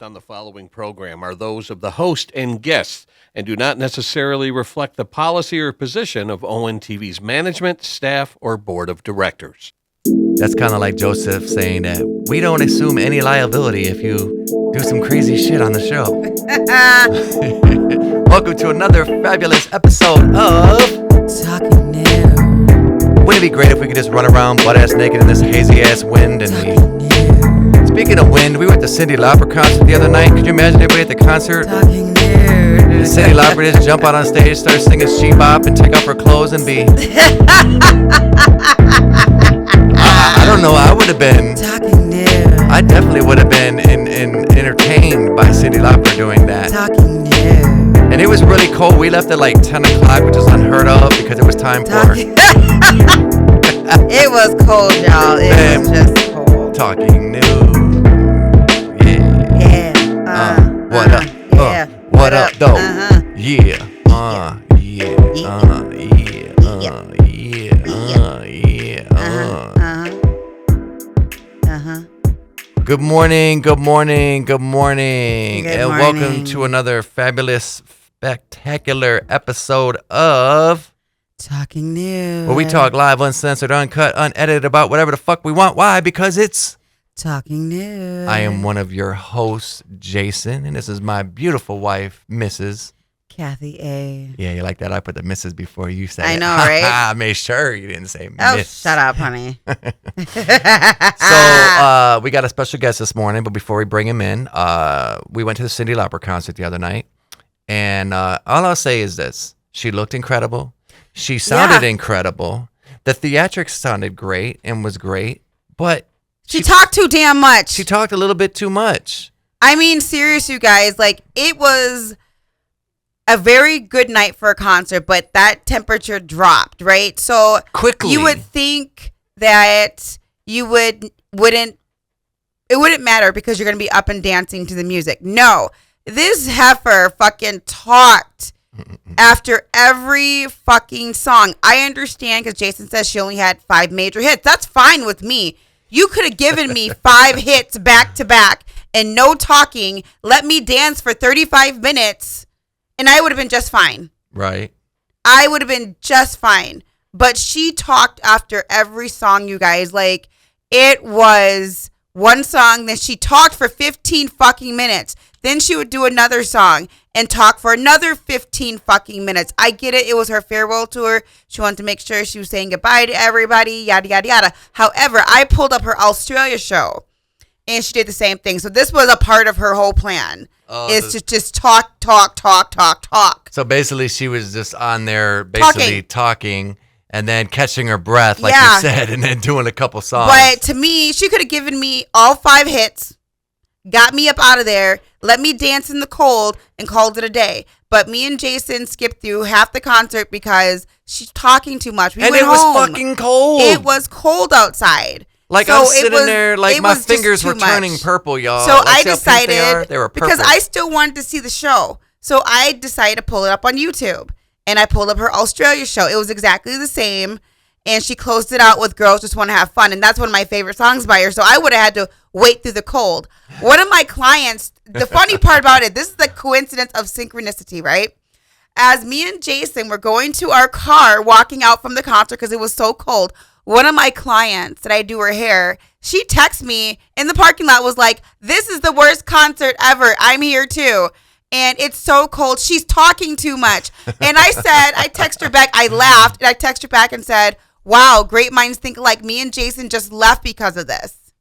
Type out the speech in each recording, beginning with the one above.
on the following program are those of the host and guests and do not necessarily reflect the policy or position of ONTV's management, staff, or board of directors. That's kind of like Joseph saying that we don't assume any liability if you do some crazy shit on the show. Welcome to another fabulous episode of Talking Nude. Wouldn't it be great if we could just run around butt-ass naked in this hazy-ass wind? Speaking of wind, we were at the Cyndi Lauper concert the other night. Could you imagine everybody at the concert? Talking Nude. And Cyndi Lauper just jump out on stage, start singing She Bop, and take off her clothes and be... I don't know, I would have been... Talking Nude. I definitely would have been entertained by Cyndi Lauper doing that. Talking Nude. And it was really cold. We left at like 10 o'clock, which is unheard of because it was time for... It was cold, y'all. It was just cold. Talking Nude. Yeah. What up? Yeah. What up, though? Yeah. Good morning, and welcome to another fabulous, spectacular episode of Talking Nude. where we talk live, uncensored, uncut, unedited about whatever the fuck we want. Why? Because it's Talking Nude. I am one of your hosts, Jason, and this is my beautiful wife, Mrs. Kathy A. Yeah, you like that? I put the Mrs. before you said I it. know, right? I made sure you didn't say Oh, Miss. shut up, honey. So we got a special guest this morning, but before we bring him in, we went to the Cyndi Lauper concert the other night, and all I'll say is this. She looked incredible. She sounded incredible. The theatrics sounded great and was great, but She talked too damn much. she talked a little bit too much. I mean, serious, you guys. Like, it was a very good night for a concert, but that temperature dropped, right? So Quickly. you would think that it wouldn't matter because you're going to be up and dancing to the music. No, this heifer fucking talked after every fucking song. I understand because Jason says she only had 5 major hits. That's fine with me. You could have given me 5 hits back to back and no talking. Let me dance for 35 minutes and I would have been just fine. Right. I would have been just fine. But she talked after every song, you guys. Like, it was one song, then she talked for 15 fucking minutes. Then she would do another song and talk for another 15 fucking minutes. I get it. It was her farewell tour. She wanted to make sure she was saying goodbye to everybody, yada, yada, yada. However, I pulled up her Australia show and she did the same thing. So this was a part of her whole plan. Is to just talk. So basically, she was just on there basically talking and then catching her breath, like you said, and then doing a couple songs. But to me, she could have given me all 5 hits, got me up out of there, let me dance in the cold, and called it a day. But me and Jason skipped through half the concert because she's talking too much. We and went it was home. fucking cold. It was cold outside. Like, so I'm sitting there, like, my fingers were turning purple, y'all. So I See how pink they are? decided, They were purple. because I still wanted to see the show, so I decided to pull it up on YouTube. And I pulled up her Australia show. It was exactly the same. And she closed it out with Girls Just Want to Have Fun. And that's one of my favorite songs by her. So I would have had to wait through the cold. One of my clients, the funny part about it, this is the coincidence of synchronicity, right? As me and Jason were going to our car, walking out from the concert because it was so cold, one of my clients that I do her hair, she texted me in the parking lot, was like, "This is the worst concert ever. I'm here too. And it's so cold. She's talking too much." And I said, I texted her back. I laughed and I texted her back and said, "Wow, great minds think alike. Me and Jason just left because of this."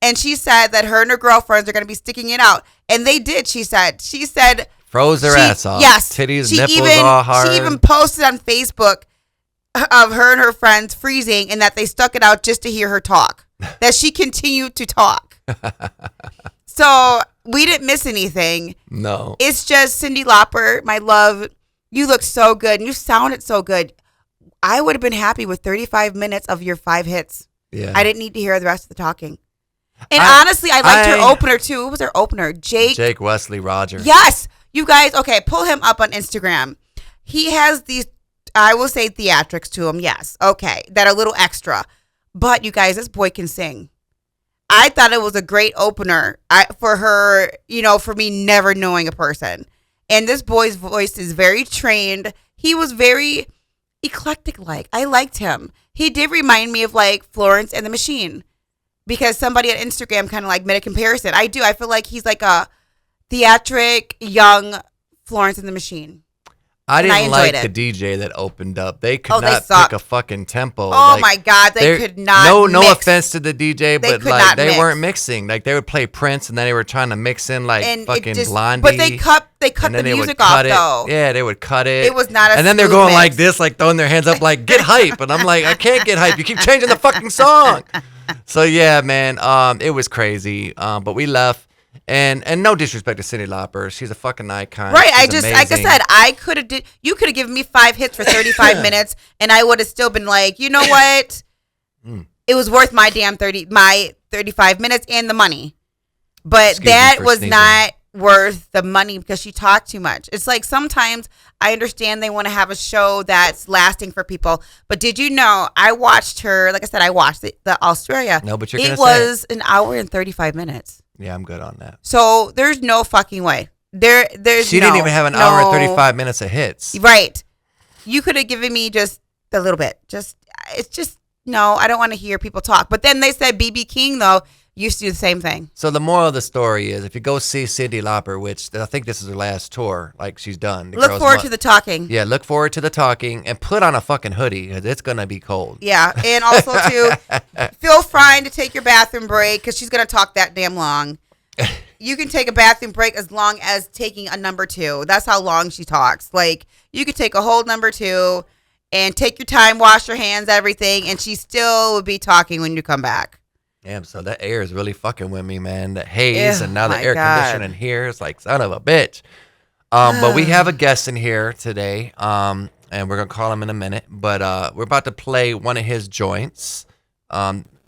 And she said that her and her girlfriends are going to be sticking it out. And they did, she said. She said... Froze their ass off. Yes. Titties, nipples all hard. She even posted on Facebook of her and her friends freezing and that they stuck it out just to hear her talk. That she continued to talk. So we didn't miss anything. No. It's just Cyndi Lauper, my love. You look so good and you sounded so good. I would have been happy with 35 minutes of your 5 hits. Yeah. I didn't need to hear the rest of the talking. And honestly, I liked her opener too. Who was her opener? Jake Wesley Rogers. Yes. You guys, okay, pull him up on Instagram. He has these, I will say theatrics to him, yes. Okay, that are a little extra. But you guys, this boy can sing. I thought it was a great opener for her, for me never knowing a person. And this boy's voice is very trained. He was very eclectic-like. I liked him. He did remind me of like Florence and the Machine, because somebody on Instagram kind of like made a comparison. I do. I feel like he's like a theatric young Florence and the Machine. I didn't like the DJ that opened up. They could not pick a fucking tempo. Oh my God, they could not. No offense to the DJ, but like they mix. weren't mixing. Like they would play Prince, and then they were trying to mix in like fucking Blondie. But they cut the music off though. Yeah, they would cut it. It was not a. And then they're going like this, like throwing their hands up, like get hype. And I'm like, I can't get hype. You keep changing the fucking song. So yeah, man, it was crazy. But we left. And no disrespect to Cyndi Lauper, she's a fucking icon. Right, She's amazing. like I said, you could have given me 5 hits for 35 minutes, and I would have still been like, you know what? It was worth my 35 minutes and the money. But that was not worth the money because she talked too much. It's like sometimes I understand they want to have a show that's lasting for people, but did you know I watched her? Like I said, I watched the Australia. No, but you're it was an hour and 35 minutes. Yeah, I'm good on that. So there's no fucking way. There's she didn't even have an hour and 35 minutes of hits. Right. You could have given me just a little bit. It's just no. I don't want to hear people talk. But then they said BB King though used to do the same thing. So the moral of the story is, if you go see Cyndi Lauper, which I think this is her last tour, like she's done. Look forward to the talking. Yeah, look forward to the talking, and put on a fucking hoodie because it's gonna be cold. Yeah, and also too, feel fine to take your bathroom break because she's gonna talk that damn long. You can take a bathroom break as long as taking a number 2. That's how long she talks. Like you could take a whole number 2 and take your time, wash your hands, everything, and she still would be talking when you come back. Damn, so that air is really fucking with me, man. The haze, and now the air God. conditioning here is like son of a bitch. But we have a guest in here today, and we're gonna call him in a minute. But we're about to play one of his joints.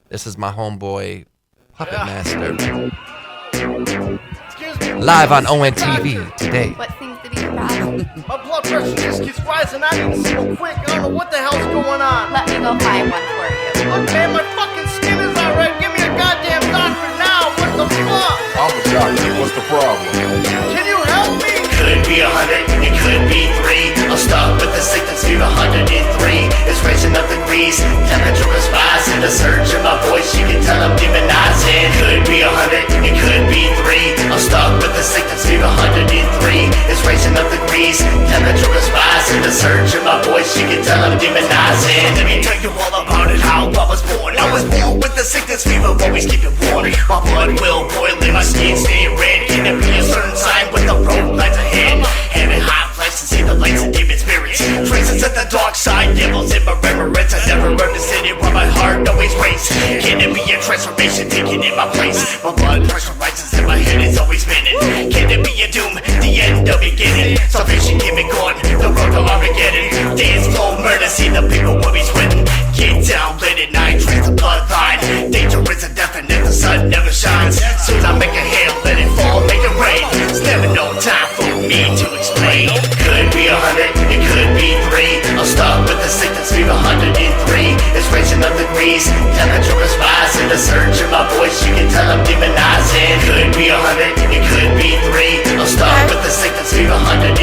This is my homeboy, Puppet Master, live on ONTV today. What seems to be the problem? My blood pressure just keeps rising. I need to smoke quick. I don't know what the hell's going on. Let me go find one for you. Look, man, my fucking skin is alright. Give me a goddamn doctor now. What the fuck? I'm a doctor. What's the problem? Can you help me? Could be 100, it could be 3. I'm stuck with the sickness fever 103. It's racing up degrees. Temperature is rising. The surge in my voice, you can tell I'm demonizing. Could be 100, it could be 3. I'm stuck with the sickness fever 103. It's racing up degrees. Temperature is rising. The surge in my voice, you can tell I'm demonizing. Let me tell you all about it, how I was born. I was born with the sickness fever, always keep it warm. My blood will boil and my skin stay red. Can it be a certain sign with the road lights ahead? Having hot flashes to see the lights of demon spirits. Traces at the dark side, devils in my remembrance. I never run the city where my heart always races. Can it be a transformation taking in my place? My blood pressure rises and my head is always spinning. Can it be a doom, the end of beginning? Salvation came and gone, the road to Armageddon. Dance flow, murder, see the people will be sweating. Get down late at night, trace the bloodline. Danger is a death and if the sun never shines. Soon I make a hail, let it fall, make it rain. There's never no time for me to explain. Could be 100, it could be 3. I'm stuck with the sickness fever 103. It's racing up degrees. Temperature is rising. The surge in my voice, you can tell I'm demonizing. Could be 100, it could be 3. I'm stuck with the sickness fever 103.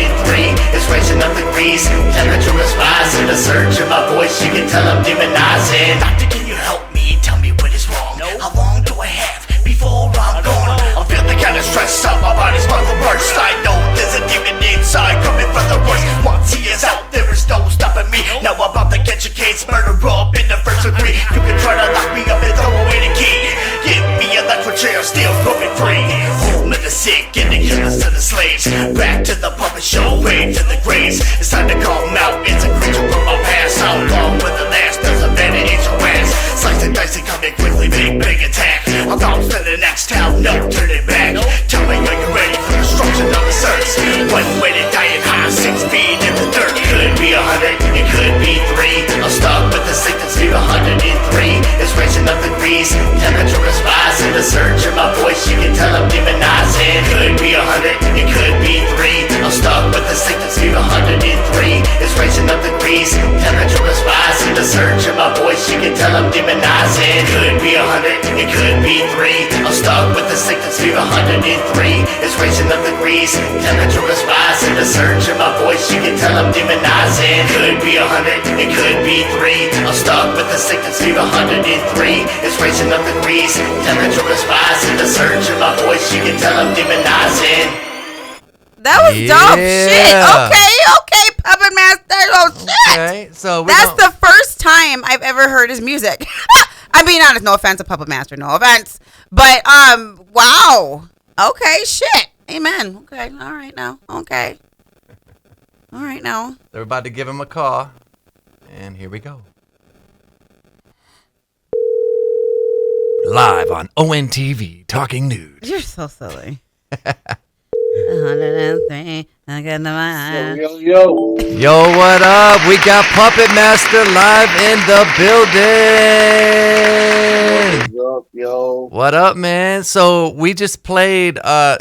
It's racing up degrees. Temperature is rising. The surge in my voice, you can tell I'm demonizing. Doctor, can you help me? Tell me what is wrong. How long do I have before I'm gone? I'm feeling kind of stressed out. My body's about to burst. I know there's a demon inside coming from the worst. Once he is out, there is no stopping me. Now I'm about to catch a case, murder up in the first degree. You can try to lock me up and throw away the key. Give me a electric chair, still broken free. Home of the sick and the killers to the slaves. Back to the puppet show, wave to the graves. It's time to come out. It's a creature from my past. How long will it last? Does a man eat your ass? Slice and dice and coming quickly, big attack. I'm bounce to the next town, no turning back. Tell me, are you ready for destruction of the surge? One way to die in high, 6 feet in the dirt. Could be 100, it could be 3. I'm stuck with the sickness fever 103. It's racing up degrees. Temperature is rising. The surge in my voice, you can tell I'm demonizing. Could be 100, it could be 3. I'm stuck with the sickness fever 103. It's racing up degrees. Temperature is rising. The surge in my voice, you can tell I'm demonizing. in. Could be 100, it could be 3. I'm stuck with the sickness fever 103. It's racing up degrees, temperature is rising. The surge in my voice, you can tell I'm demonizing. Could be 100, it could be 3. I'm stuck with the sickness fever 103. It's racing up degrees, temperature is rising. The surge in my voice, you can tell I'm demonizing. That was dope. Shit. Yeah. Okay, Puppet Master. Oh shit. Okay, so That's the first time I've ever heard his music. I mean, honest, no offense to Puppet Master, no offense. But wow. Okay, shit. Amen. Okay, all right now. Okay. All right now. They're about to give him a call, and here we go. Live on ONTV, Talking Nude. You're so silly. 103. I got the mind. Yo. Yo, what up? We got Puppet Master live in the building. Yo. What up, man? So we just played.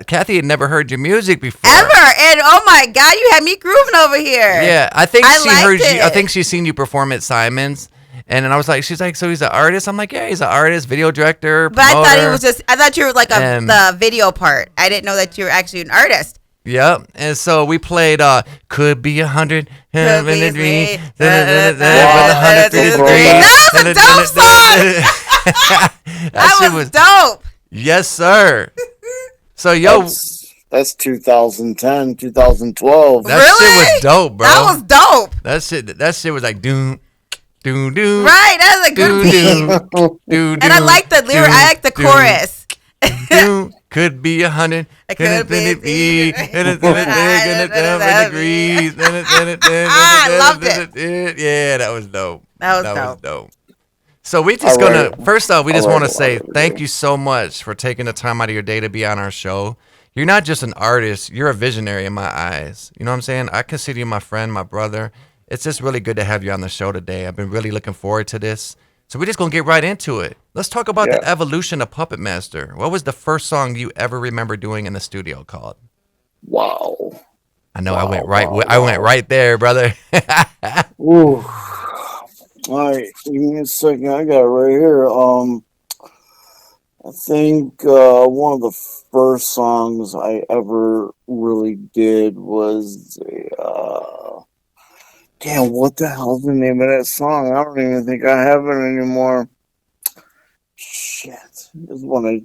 Kathy had never heard your music before. Ever. And oh my God, you had me grooving over here. Yeah, I think I she liked heard you. I it. think she's seen you perform at Simon's. And then I was like, she's like, so he's an artist? I'm like, yeah, he's an artist, video director, But I thought promoter. he was just, I thought you were like the video part. I didn't know that you were actually an artist. Yep. And so we played Could Be 100, Could be with three. 103. That was a dope song. That shit was dope. Yes, sir. So, yo, That's 2010, 2012. that Really? shit was dope, bro. That was dope. That shit was like, doom, doom, doom. Right. That was a good beat. Doom, And I like the lyric. I like the chorus. Doom, could be 100. It could be degrees. I loved it. Yeah, that was dope. That was dope. So we just All gonna right. first off, we just All want to right, say all right. thank you so much for taking the time out of your day to be on our show. You're not just an artist; you're a visionary in my eyes. You know what I'm saying? I consider you my friend, my brother. It's just really good to have you on the show today. I've been really looking forward to this. So we're just gonna get right into it. Let's talk about the Yeah. evolution of Puppet Master. What was the first song you ever remember doing in the studio called? Wow. I know I went right there, brother. Ooh. All right, give me a second. I got it right here. I think one of the first songs I ever really did was damn, what the hell's the name of that song? I don't even think I have it anymore. Shit. This is when I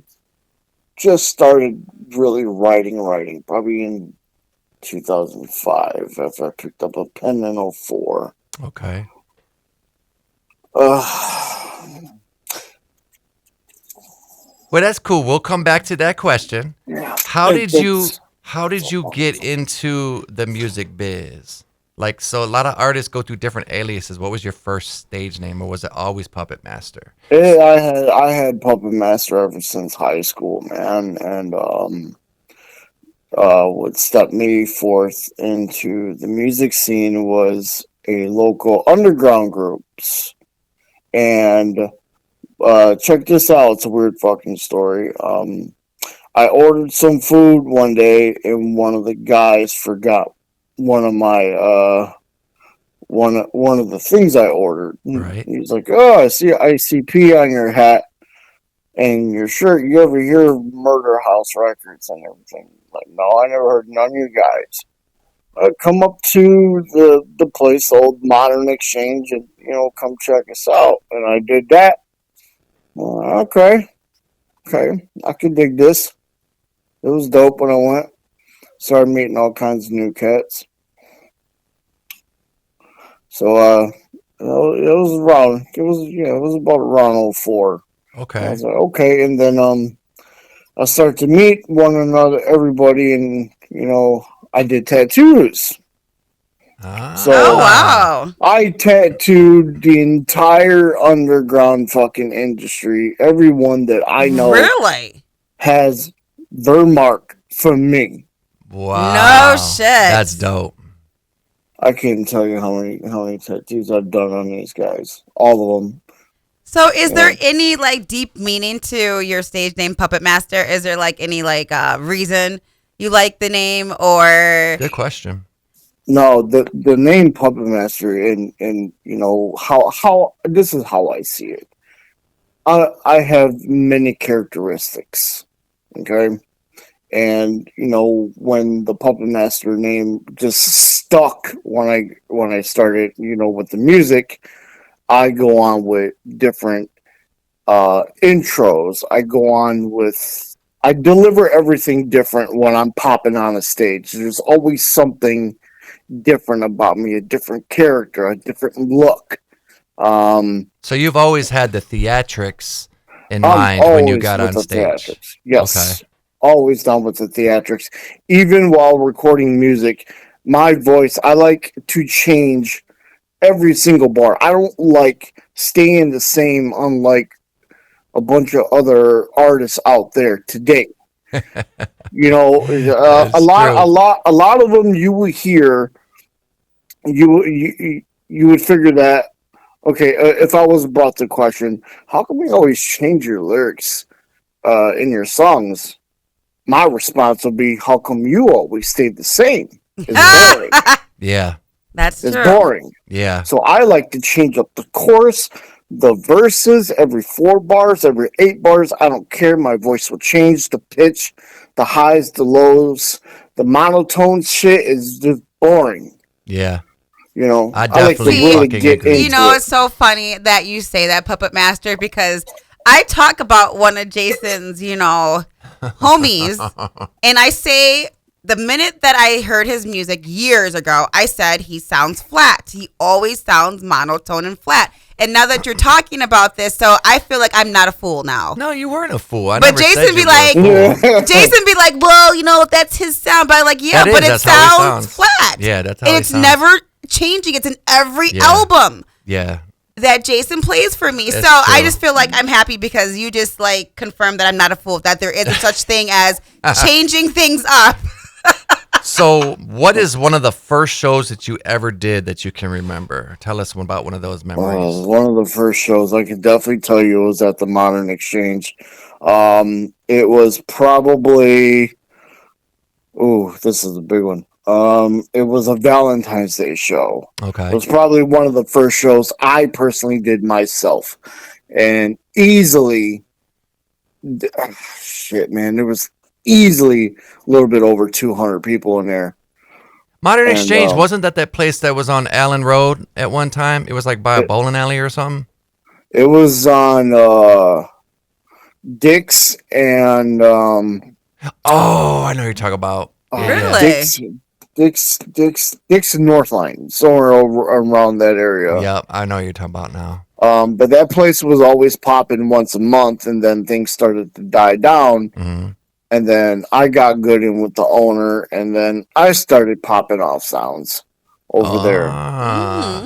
just started really writing, probably in 2005 after I picked up a pen in '04. Okay. Uh, Well, that's cool. We'll come back to that question. yeah. How did you It's- get into the music biz? Like, so a lot of artists go through different aliases. What was your first stage name, or was it always Puppet Master? I had Puppet Master ever since high school, man, and what stepped me forth into the music scene was a local underground groups. And check this out, it's a weird fucking story. I ordered some food one day, and one of the guys forgot one of my one of the things I ordered. Right. He's like, "Oh, I see ICP on your hat and your shirt. You ever hear Murder House Records and everything?" I'm like, no, I never heard none of you guys. I come up to the place, old Modern Exchange, and come check us out. And I did that. Okay, I can dig this. It was dope when I went. Started meeting all kinds of new cats. So it was around. It was about around '04. I Okay. was like, okay, and then I started to meet one another, everybody, and I did tattoos. So Oh wow. I tattooed the entire underground fucking industry. Everyone that I know Really? has their mark from me. Wow. No shit. That's dope. I can't tell you how many tattoos I've done on these guys. All of them. So is there any like deep meaning to your stage name Puppet Master? Is there like any like reason you like the name or Good question. No, the name Puppet Master and how this is how I see it. I have many characteristics. Okay. And when the Puppet Master name just stuck when I started, with the music, I go on with different intros. I deliver everything different when I'm popping on a stage. There's always something different about me, a different character, a different look. So you've always had the theatrics in I'm mind when you always got with on the stage. theatrics. Okay. Yes. Always down with the theatrics. Even while recording music, my voice, I like to change every single bar. I don't like staying the same, unlike a bunch of other artists out there today. That's true. A lot of them you would hear, you would figure that, okay, if I was brought to question, how come you always change your lyrics in your songs? My response would be, how come you always stayed the same? It's boring. Yeah. That's It's true. boring. Yeah. So I like to change up the chorus, the verses, every 4 bars, every 8 bars. I don't care. My voice will change. The pitch, the highs, the lows, the monotone shit is just boring. Yeah. I I like to definitely really fucking get agree. into it. It's so funny that you say that, Puppet Master, because I talk about one of Jason's, homies, and I say the minute that I heard his music years ago, I said he sounds flat. He always sounds monotone and flat. And now that you're talking about this, so I feel like I'm not a fool now. No, you weren't a fool. I But never said Jason you be were a like, fool. Jason be like, well, that's his sound. But I'm like, yeah, That but is, it that's how he sounds flat. Yeah, that's how And he it's sounds. never changing. It's in every Yeah. album Yeah. that Jason plays for me. That's So I true. just feel like I'm happy because you just like confirmed that I'm not a fool, that there isn't such thing as changing things up. So, what is one of the first shows that you ever did that you can remember? Tell us about one of those memories. One of the first shows I can definitely tell you was at the Modern Exchange. It was probably, this is a big one. It was a Valentine's Day show. It Okay. was probably one of the first shows I personally did myself, and easily, shit, man, there was easily a little bit over 200 people in there. Modern And, Exchange, wasn't that place that was on Allen Road at one time? It was like by a It- bowling alley or something? It was on Dick's and Oh, I know what you're talking about. Yeah, yeah. Really? Dick's and Northline, somewhere over around that area. Yep, I know what you're talking about now. But that place was always popping once a month, and then things started to die down. Hmm. And then I got good in with the owner, and then I started popping off sounds over there.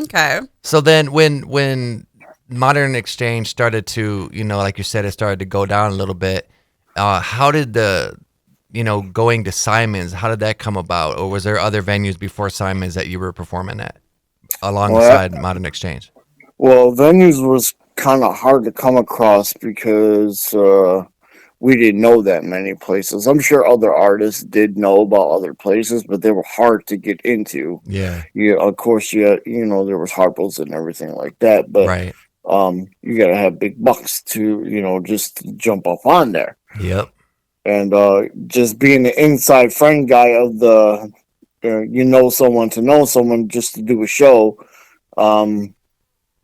Okay. So then when Modern Exchange started to, like you said, it started to go down a little bit, how did going to Simon's, how did that come about? Or was there other venues before Simon's that you were performing at alongside Modern Exchange? Well, venues was kind of hard to come across because we didn't know that many places. I'm sure other artists did know about other places, but they were hard to get into. Yeah. Yeah, of course, there was Harpo's and everything like that, but Right. you gotta have big bucks to, just to jump up on there. Yep. And just being the inside friend guy of the, someone to know someone just to do a show.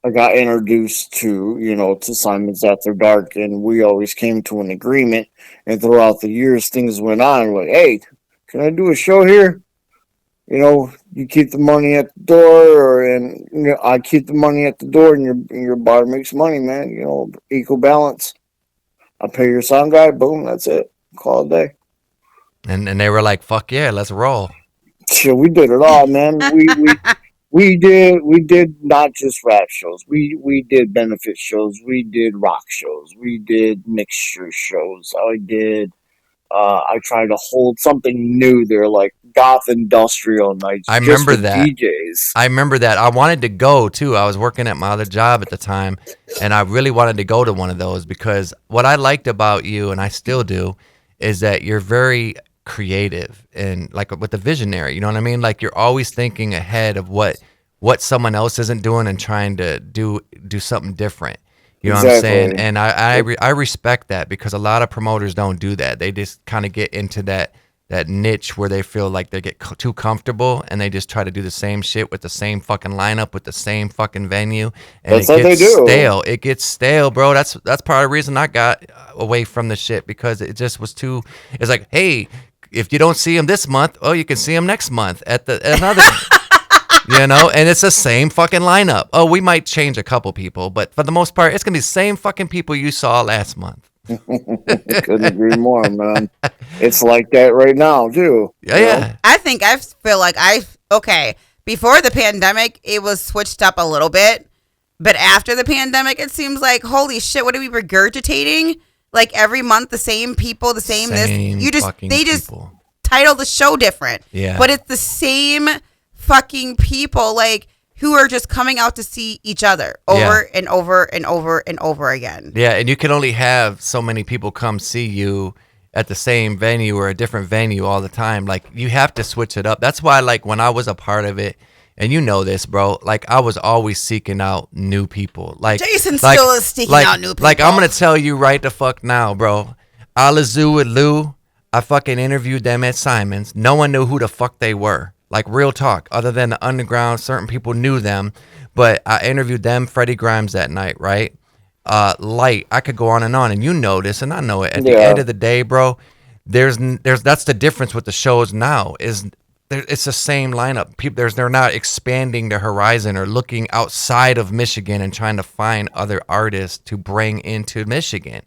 I got introduced to Simon's After Dark, and we always came to an agreement. And throughout the years, things went on. Like, hey, can I do a show here? You keep the money at the door, and I keep the money at the door, and your bar makes money, man. Equal balance. I pay your sound guy, boom, that's it. Call it a day. And they were like, fuck yeah, let's roll. Shit, we did it all, man. We did not just rap shows. We did benefit shows. We did rock shows. We did mixture shows. I tried to hold something new there, like goth industrial nights. I just remember with that. DJs. I remember that. I wanted to go too. I was working at my other job at the time, and I really wanted to go to one of those because what I liked about you, and I still do, is that you're very creative and like with the visionary. You know what I mean? Like you're always thinking ahead of what someone else isn't doing and trying to do something different. You know what I'm saying? Exactly. And I respect that because a lot of promoters don't do that. They just kind of get into that niche where they feel like they get too comfortable and they just try to do the same shit with the same fucking lineup with the same fucking venue, and That's it what they gets do. stale. It gets stale, bro. That's part of the reason I got away from the shit, because it just was too. It's like, hey, if you don't see him this month, oh, you can see him next month at another. You know, and it's the same fucking lineup. Oh, we might change a couple people, but for the most part, it's gonna be the same fucking people you saw last month. Couldn't agree more, man. It's like that right now, too. Yeah, you know? yeah. I think I feel like okay. Before the pandemic, it was switched up a little bit, but after the pandemic, it seems like holy shit. What are we regurgitating? Like every month, the same people, the same this. You just fucking they just people. title the show different. Yeah. But it's the same fucking people, like, who are just coming out to see each other over and over and over and over again. Yeah, and you can only have so many people come see you at the same venue or a different venue all the time. Like, you have to switch it up. That's why, like, when I was a part of it, and you know this, bro, like, I was always seeking out new people. Like, Jason still is seeking out new people. Like, I'm going to tell you right the fuck now, bro. Alizu and Lou, I fucking interviewed them at Simon's. No one knew who the fuck they were. Like, real talk. Other than the underground, certain people knew them. But I interviewed them, Freddie Grimes, that night, right? Light, I could go on, and you know this, and I know it. At the end of the day, bro, there's that's the difference with the shows now. It's the same lineup. People, they're not expanding the horizon or looking outside of Michigan and trying to find other artists to bring into Michigan.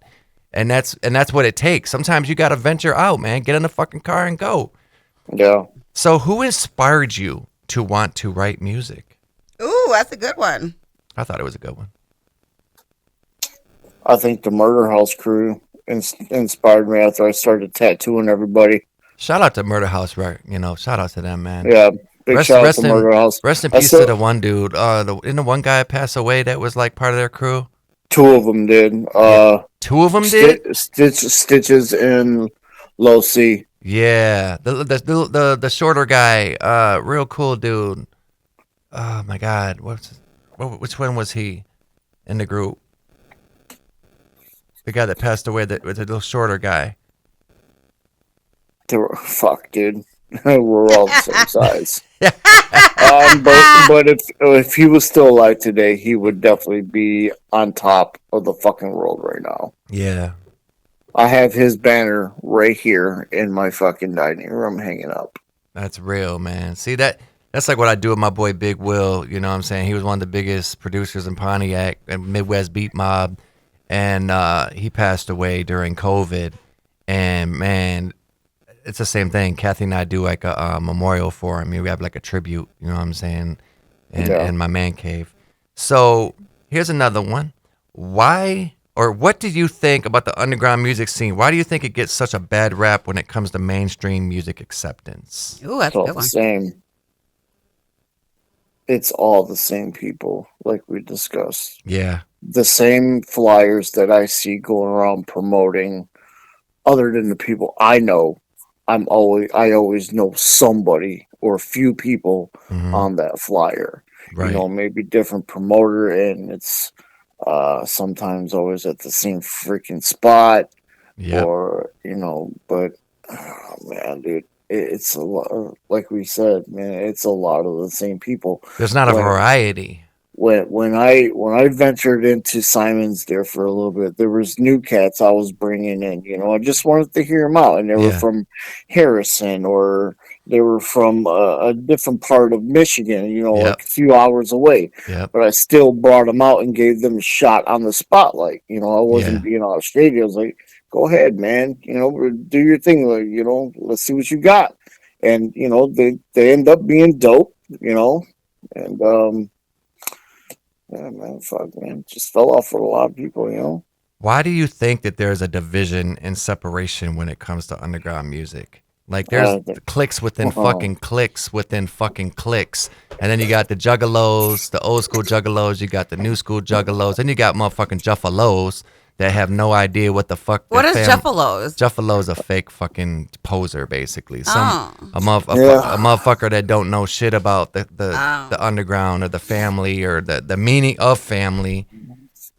And that's what it takes. Sometimes you got to venture out, man. Get in the fucking car and go. Yeah. So who inspired you to want to write music? Ooh, that's a good one. I thought it was a good one. I think the Murder House crew inspired me after I started tattooing everybody. Shout out to Murder House, right? You know, shout out to them, man. Yeah, big shout out to Murder House. Rest in peace to the one dude. Didn't the one guy pass away that was like part of their crew? Two of them did. Two of them did? Stitches and Low C. Yeah, the shorter guy, real cool dude. Oh my God, which one was he in the group? The guy that passed away, that was the little shorter guy. Fuck, dude. We're all the same size. But if he was still alive today, he would definitely be on top of the fucking world right now. Yeah. I have his banner right here in my fucking dining room hanging up. That's real, man. See, that's like what I do with my boy Big Will. You know what I'm saying? He was one of the biggest producers in Pontiac and Midwest Beat Mob. And he passed away during COVID. And, man, it's the same thing. Kathy and I do like a memorial for him. We have like a tribute, you know what I'm saying, in my man cave. So here's another one. Why or what do you think about the underground music scene? Why do you think it gets such a bad rap when it comes to mainstream music acceptance? Ooh, that's a good one. Same. It's all the same people, like we discussed. Yeah. The same flyers that I see going around promoting, other than the people I know. I always know somebody or a few people on that flyer. Right. You know, maybe different promoter, and it's sometimes always at the same freaking spot. Yeah. Or, you know, but oh, man, dude, it's a lot. Like we said, man, it's a lot of the same people. There's not a variety. When I ventured into Simon's there for a little bit, there was new cats I was bringing in. You know, I just wanted to hear them out, and they were from Harrison, or they were from a different part of Michigan. You know, like a few hours away. Yep. But I still brought them out and gave them a shot on the spotlight. You know, I wasn't being all shady. I was like, "Go ahead, man. You know, do your thing. Like, you know, let's see what you got." And you know, they end up being dope. You know, and yeah, man, fuck, man. Just fell off for a lot of people, you know? Why do you think that there's a division and separation when it comes to underground music? Like, there's cliques within fucking cliques within fucking cliques. And then you got the juggalos, the old school juggalos, you got the new school juggalos, and you got motherfucking juffalos that have no idea what the fuck. What is juffalos? Juffalo's a fake fucking poser, basically. A motherfucker that don't know shit about the underground or the family or the meaning of family,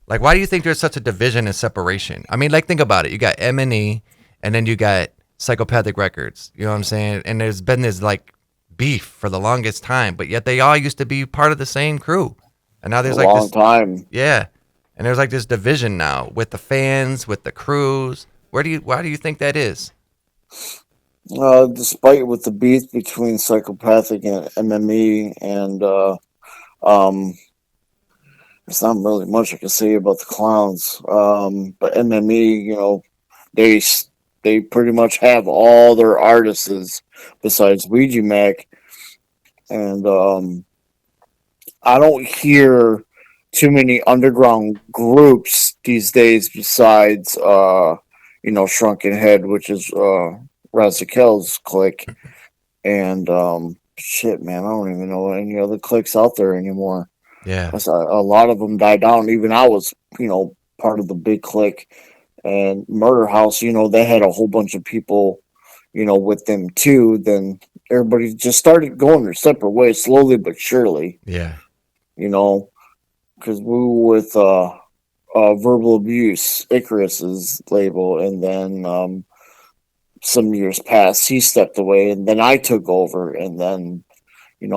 Like, why do you think there's such a division and separation? I mean, like, think about it. You got M&E, and then you got Psychopathic Records. You know what I'm saying? And there's been this, like, beef for the longest time, but yet they all used to be part of the same crew. And now there's, A like, long this... time. Yeah. And there's, like, this division now with the fans, with the crews. Why do you think that is? Despite with the beef between Psychopathic and MME, and there's not really much I can say about the clowns. But MME, they they pretty much have all their artists besides Ouija Mac, and I don't hear too many underground groups these days besides Shrunken Head, which is Razakel's clique, and shit, man, I don't even know any other cliques out there anymore. Yeah. A lot of them died down. Even I was, part of the big clique. And Murder House, they had a whole bunch of people, with them too. Then everybody just started going their separate ways, slowly but surely. Yeah. Because we were with Verbal Abuse, Icarus's label, and then some years passed, he stepped away, and then I took over, and then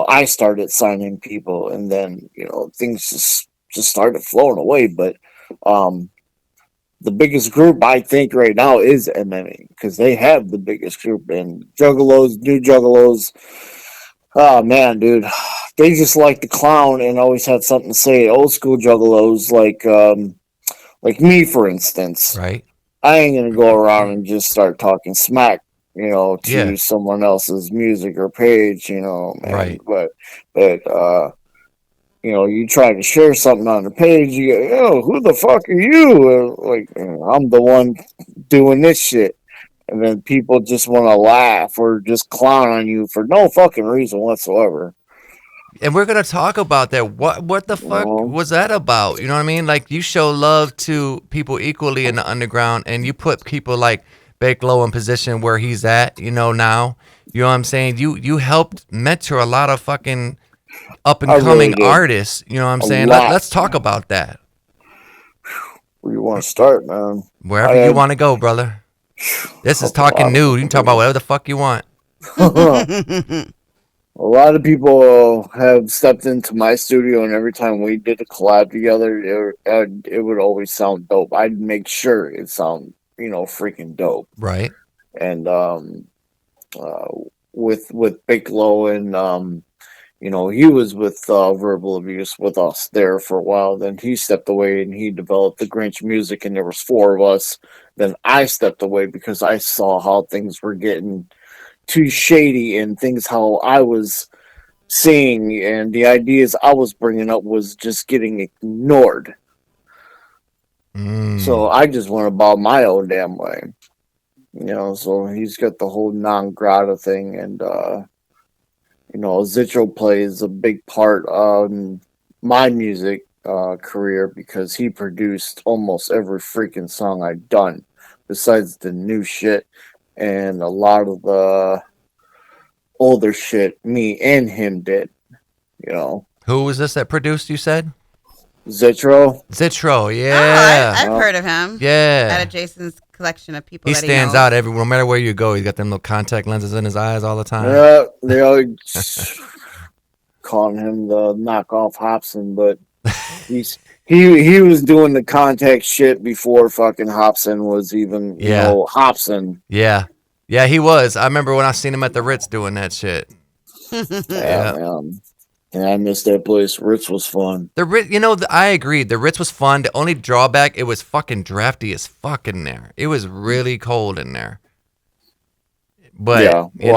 I started signing people, and then things just started flowing away. But the biggest group I think right now is MMA, because they have the biggest group, and Juggalos, new Juggalos. Oh man, dude, they just like to clown and always have something to say. Old school Juggalos, like me, for instance. Right. I ain't gonna go around and just start talking smack, to Yeah. someone else's music or page, man. Right. But you try to share something on the page, you go, yo, who the fuck are you? I'm the one doing this shit. And then people just want to laugh or just clown on you for no fucking reason whatsoever. And we're gonna talk about that. What the fuck was that about? You know what I mean? Like, you show love to people equally in the underground, and you put people like Bake Low in position where he's at. Now. You know what I'm saying? You helped mentor a lot of fucking up and coming really artists. You know what I'm saying? lot. Let's talk about that. Where you want to start, man? Wherever you want to go, brother. This is talking nude. You can talk about whatever the fuck you want. A lot of people have stepped into my studio, and every time we did a collab together, it would always sound dope. I'd make sure it sound, freaking dope. Right. And with Big Low, and he was with Verbal Abuse with us there for a while. Then he stepped away and he developed the Grinch music, and there was 4 of us. Then I stepped away because I saw how things were getting too shady, and things how I was seeing and the ideas I was bringing up was just getting ignored. So I just went about my own damn way. So he's got the whole non-grata thing, and Zitro plays a big part on my music career because he produced almost every freaking song I've done, besides the new shit. And a lot of the older shit, me and him did, Who was this that produced, you said? Zitro. Yeah. I've heard of him. Yeah. Out of Jason's collection of people He that stands he knows. out no matter where you go. He's got them little contact lenses in his eyes all the time. Yeah, they always calling him the knockoff Hobson, but he was doing the contact shit before fucking Hobson was even, Hobson. Yeah. Yeah, he was. I remember when I seen him at the Ritz doing that shit. Yeah, man. And I missed that place. Ritz was fun. The Ritz, I agree. The Ritz was fun. The only drawback, it was fucking drafty as fuck in there. It was really cold in there. But yeah,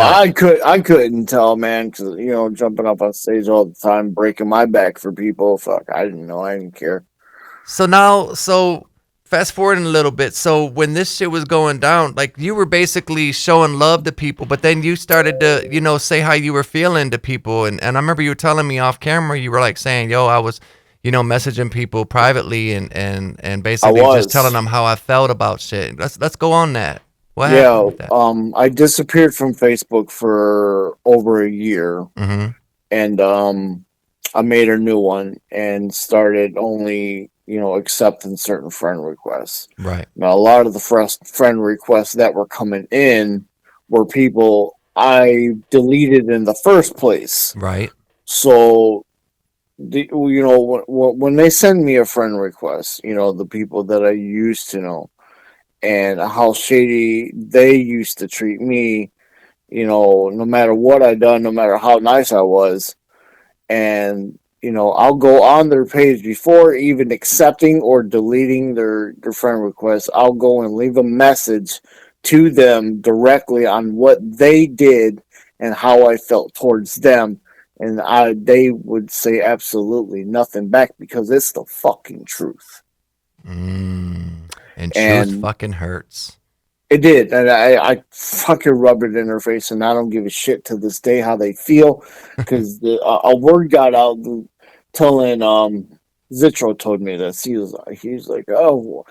I couldn't tell, man, because jumping up on stage all the time, breaking my back for people. Fuck, I didn't know. I didn't care. So fast forwarding a little bit. So when this shit was going down, like, you were basically showing love to people, but then you started to, say how you were feeling to people. And I remember you were telling me off camera, you were like saying, yo, I was, messaging people privately and basically just telling them how I felt about shit. Let's go on that. What happened with that? I disappeared from Facebook for over a year. Mm-hmm. And I made a new one and started only, accepting certain friend requests. Right. Now, a lot of the friend requests that were coming in were people I deleted in the first place. Right. So, when they send me a friend request, the people that I used to know and how shady they used to treat me, no matter what I done, no matter how nice I was, and I'll go on their page before even accepting or deleting their friend request. I'll go and leave a message to them directly on what they did and how I felt towards them, and they would say absolutely nothing back because it's the fucking truth. And truth And fucking hurts. it did, and I fucking rub it in their face, and I don't give a shit to this day how they feel, because a word got out telling Zitro told me this. He's like, oh,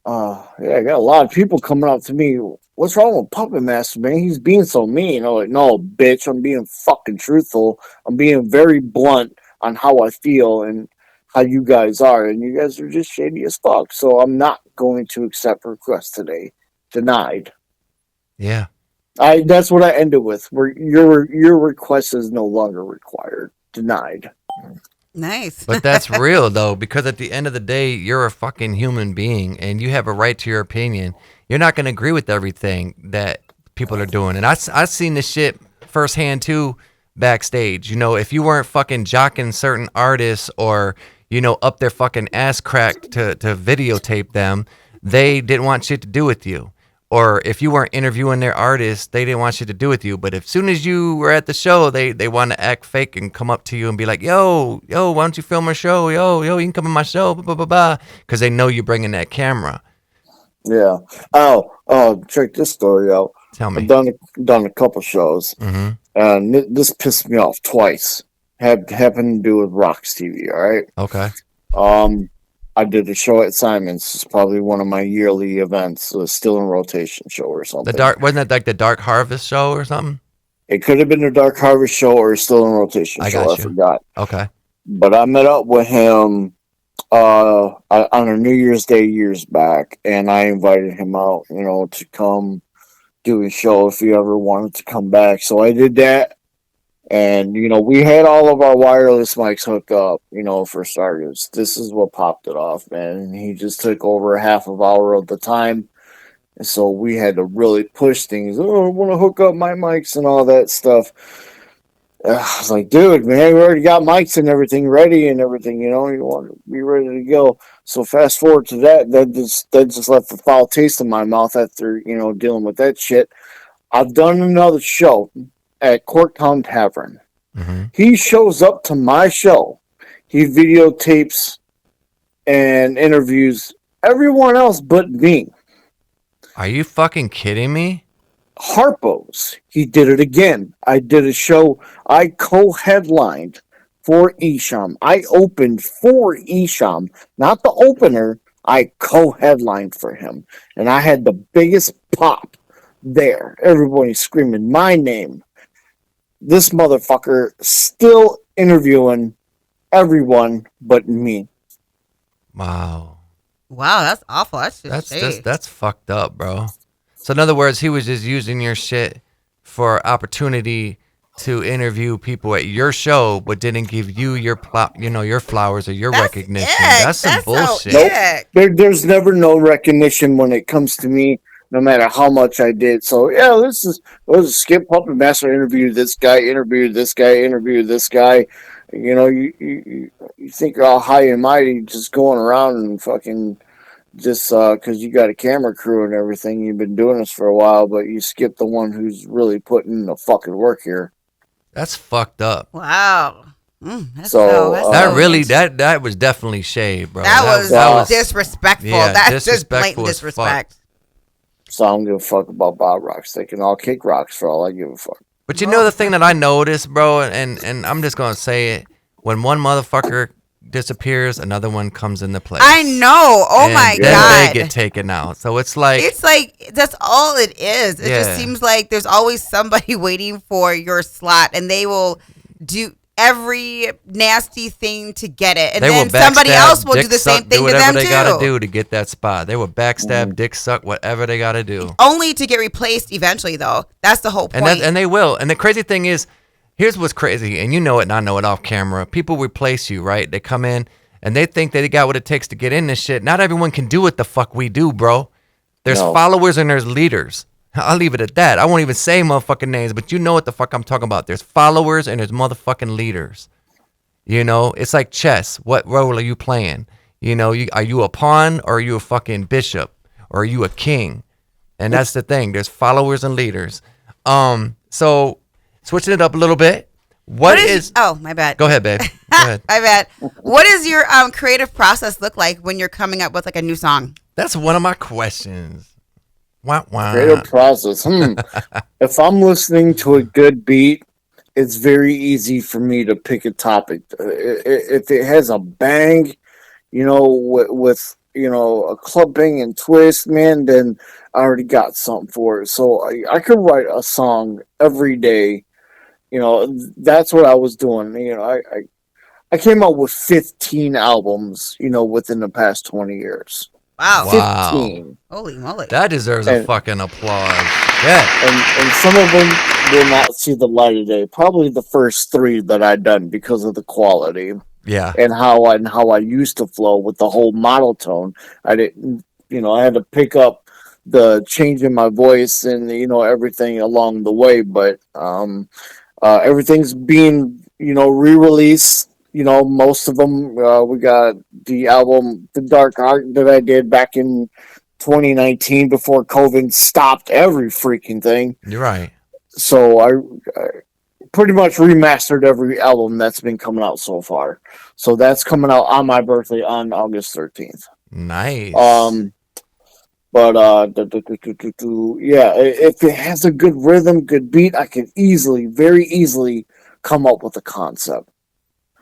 yeah, I got a lot of people coming up to me. What's wrong with Puppet Master, man? He's being so mean. I'm like, no, bitch, I'm being fucking truthful. I'm being very blunt on how I feel and how you guys are, and you guys are just shady as fuck. So I'm not going to accept requests today. Denied. Yeah. That's what I ended with. Where your request is no longer required. Denied. Nice. But that's real though, because at the end of the day, you're a fucking human being and you have a right to your opinion. You're not going to agree with everything that people are doing. And I've seen this shit firsthand too backstage. If you weren't fucking jocking certain artists or, up their fucking ass crack to videotape them, they didn't want shit to do with you. Or if you weren't interviewing their artists, they didn't want shit to do with you. But as soon as you were at the show, they want to act fake and come up to you and be like, yo, why don't you film our show? Yo, you can come in my show, blah, blah, blah, blah. Because they know you're bringing that camera. Yeah. Oh, check this story out. Tell me. I've done a couple shows, and this pissed me off twice. Happened to do with Rocks TV. All right. Okay. I did a show at Simon's. It's probably one of my yearly events. It was still in rotation show or something. Wasn't that like the Dark Harvest show or something? It could have been the Dark Harvest show or still in rotation I show. got I you. forgot. Okay. But I met up with him on a New Year's Day years back, and I invited him out, to come do a show if he ever wanted to come back. So I did that. And, we had all of our wireless mics hooked up, for starters. This is what popped it off, man. And he just took over half of hour of the time. And so we had to really push things. Oh, I want to hook up my mics and all that stuff. I was like, dude, man, we already got mics and everything ready and everything, you want to be ready to go. So fast forward to that just left a foul taste in my mouth after, dealing with that shit. I've done another show at Corktown Tavern. He shows up to my show. He videotapes and interviews everyone else but me. Are you fucking kidding me? Harpo's. He did it again. I did a show. I co-headlined for Isham. I opened for Isham. Not the opener. I co-headlined for him. And I had the biggest pop there. Everybody screaming my name. This motherfucker still interviewing everyone but me. Wow. Wow, that's awful. That's fucked up, bro. So in other words, he was just using your shit for opportunity to interview people at your show, but didn't give you your your flowers or your recognition. That's some bullshit. There's never no recognition when it comes to me, no matter how much I did. So yeah, let's skip Puppet Master interview this guy, interview this guy, interview this guy. You think you're all high and mighty just going around and fucking just because you got a camera crew and everything. You've been doing this for a while, but you skip the one who's really putting in the fucking work here. That's fucked up. Wow. That was definitely shade, bro. That was disrespectful. Yeah, That's just blatant disrespect. So I don't give a fuck about Bob Rocks. They can all kick rocks for all I give a fuck. But you know the thing that I noticed, bro, and I'm just gonna say it: when one motherfucker disappears, another one comes into place. I know. Oh my then god. They get taken out. So it's like that's all it is. It just seems like there's always somebody waiting for your slot, and they will do every nasty thing to get it, and They then will somebody backstab, else will do dick the same suck, thing do to whatever them they gotta too. do to get that spot. They will backstab, dick suck, whatever they gotta do. Only to get replaced eventually, though. That's the whole point. And they will. And the crazy thing is, here's what's crazy, and you know it, and I know it off camera. People replace you, right? They come in and they think they got what it takes to get in this shit. Not everyone can do what the fuck we do, bro. There's No. followers and there's leaders. I'll leave it at that. I won't even say motherfucking names, but you know what the fuck I'm talking about. There's followers and there's motherfucking leaders. You know, it's like chess. What role are you playing? You know, are you a pawn or are you a fucking bishop or are you a king? And that's the thing. There's followers and leaders. So switching it up a little bit. What is? Oh, my bad. Go ahead, babe. Go ahead. My bad. What does your creative process look like when you're coming up with like a new song? That's one of my questions. Wah, wah. Creative process. If I'm listening to a good beat, it's very easy for me to pick a topic. If it has a bang, with a club bang and twist, man, then I already got something for it. So I could write a song every day. That's what I was doing. I came out with 15 albums, within the past 20 years. Wow. Wow. 15. Holy moly. That deserves a fucking applause. Yeah. And some of them will not see the light of day. Probably the first 3 that I done because of the quality Yeah. and how I used to flow with the whole monotone. I didn't, I had to pick up the change in my voice and everything along the way. But everything's being re-released. Most of them. We got the album "The Dark Art" that I did back in 2019 before COVID stopped every freaking thing. You're right. So I pretty much remastered every album that's been coming out so far. So that's coming out on my birthday on August 13th. Nice. But yeah, if it has a good rhythm, good beat, I can very easily come up with a concept.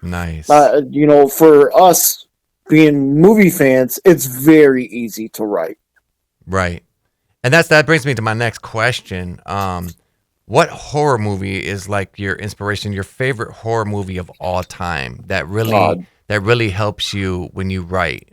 Nice. For us being movie fans, it's very easy to write. Right. And that brings me to my next question. What horror movie is like your inspiration, your favorite horror movie of all time that really helps you when you write?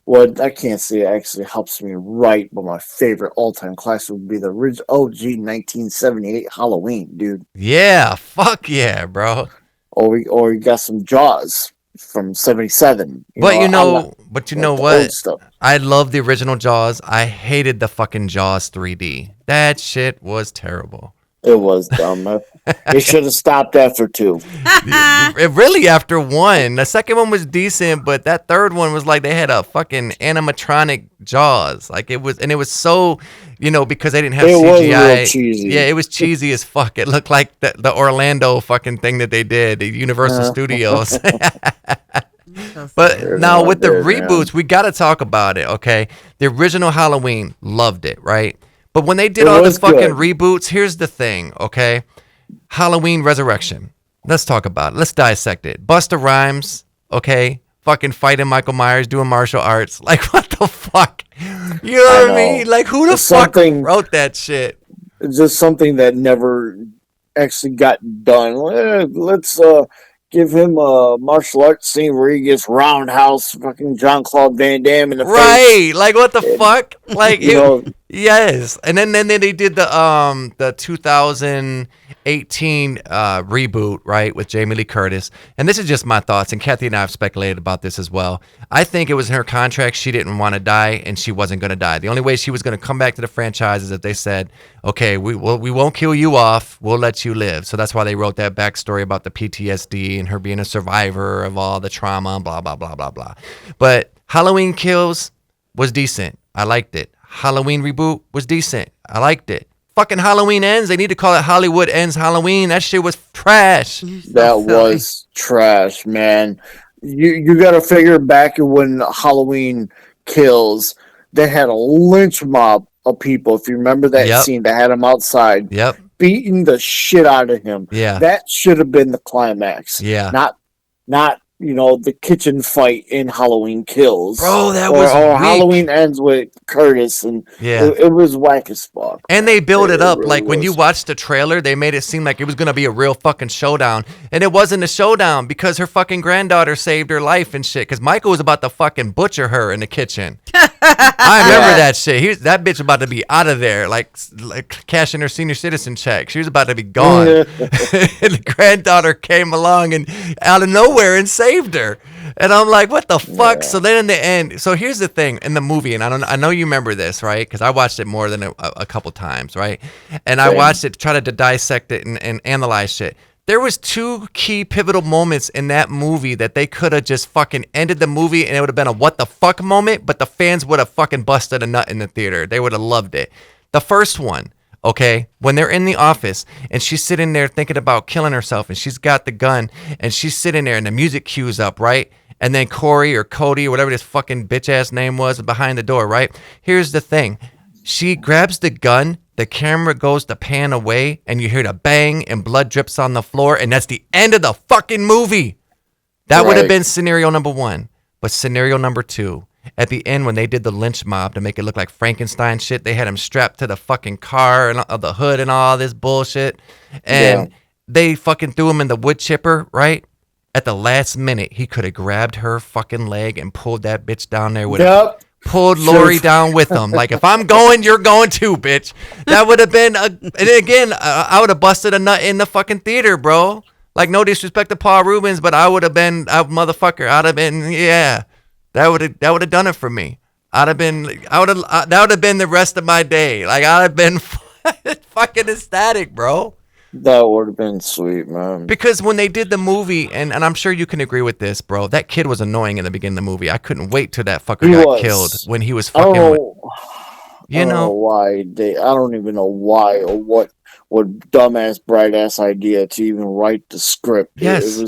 Well, I can't say it actually helps me write, but my favorite all-time classic would be the original OG 1978 Halloween, dude. Yeah, fuck yeah, bro. Or you got some Jaws from 77. But you know the what? old stuff. I love the original Jaws. I hated the fucking Jaws 3D. That shit was terrible. It was dumb. They should have stopped after 2. Really, after 1. The second one was decent, but that third one was like they had a fucking animatronic Jaws. Like it was so, because they didn't have CGI. Was real cheesy. Yeah, it was cheesy as fuck. It looked like the Orlando fucking thing that they did, the Universal Studios. But now with the reboots, we got to talk about it, okay? The original Halloween, loved it, right? But when they did all the fucking reboots, here's the thing, okay? Halloween Resurrection. Let's talk about it. Let's dissect it. Busta Rhymes, okay? Fucking fighting Michael Myers, doing martial arts. Like, what the fuck? You know what I mean? Like, who the fuck wrote that shit? It's just something that never actually got done. Let's give him a martial arts scene where he gets roundhouse fucking Jean-Claude Van Damme in the face. Right. Like, what the fuck? Like, yes. And then they did the 2018 reboot, right, with Jamie Lee Curtis. And this is just my thoughts, and Kathy and I have speculated about this as well. I think it was in her contract. She didn't want to die, and she wasn't going to die. The only way she was going to come back to the franchise is if they said, okay, we won't kill you off. We'll let you live. So that's why they wrote that backstory about the PTSD and her being a survivor of all the trauma, blah, blah, blah, blah, blah. But Halloween Kills was decent. I liked it. Halloween reboot was decent. I liked it. Fucking Halloween Ends. They need to call it Hollywood Ends Halloween. That shit was trash. That was trash, man. You got to figure back when Halloween Kills, they had a lynch mob of people. If you remember that scene, they had him outside, beating the shit out of him. Yeah, that should have been the climax. Yeah, not the kitchen fight in Halloween Kills. Bro, that or was weak. Halloween Ends with Curtis, and Yeah. it was whack as fuck. And they built it up. really Like when you was. watch the trailer, they made it seem like it was going to be a real fucking showdown. And it wasn't a showdown because her fucking granddaughter saved her life and shit. Because Michael was about to fucking butcher her in the kitchen. I remember that shit. That bitch was about to be out of there, like cashing her senior citizen check. She was about to be gone. And the granddaughter came along and out of nowhere and saved her. And I'm like, what the fuck? So then in the end, so here's the thing in the movie, and I know you remember this, right? Because I watched it more than a couple times, right? And I watched it, try to dissect it and analyze shit. There was two key pivotal moments in that movie that they could have just fucking ended the movie and it would have been a what the fuck moment, but the fans would have fucking busted a nut in the theater. They would have loved it. The first one, okay, when they're in the office and she's sitting there thinking about killing herself and she's got the gun and she's sitting there and the music cues up, right? And then Corey or Cody or whatever this fucking bitch ass name was behind the door, right? Here's the thing. She grabs the gun, the camera goes to pan away, and you hear the bang and blood drips on the floor, and that's the end of the fucking movie. That would have been scenario number one. But scenario number two, at the end when they did the lynch mob to make it look like Frankenstein shit, they had him strapped to the fucking car and the hood and all this bullshit. And they fucking threw him in the wood chipper, right? At the last minute, he could have grabbed her fucking leg and pulled that bitch down there with him. Pulled Lori down with him. Like, if I'm going, you're going too, bitch. That would have been, and again, I would have busted a nut in the fucking theater, bro. Like, no disrespect to Paul Rubens, but I would have been, motherfucker, I'd have been, yeah. That would have done it for me. That would have been the rest of my day. Like, I'd have been fucking ecstatic, bro. That would have been sweet, man. Because when they did the movie, and I'm sure you can agree with this, bro, that kid was annoying in the beginning of the movie. I couldn't wait till that fucker got killed when he was fucking. I don't know why I don't even know why or what dumbass, bright ass idea to even write the script. Yes.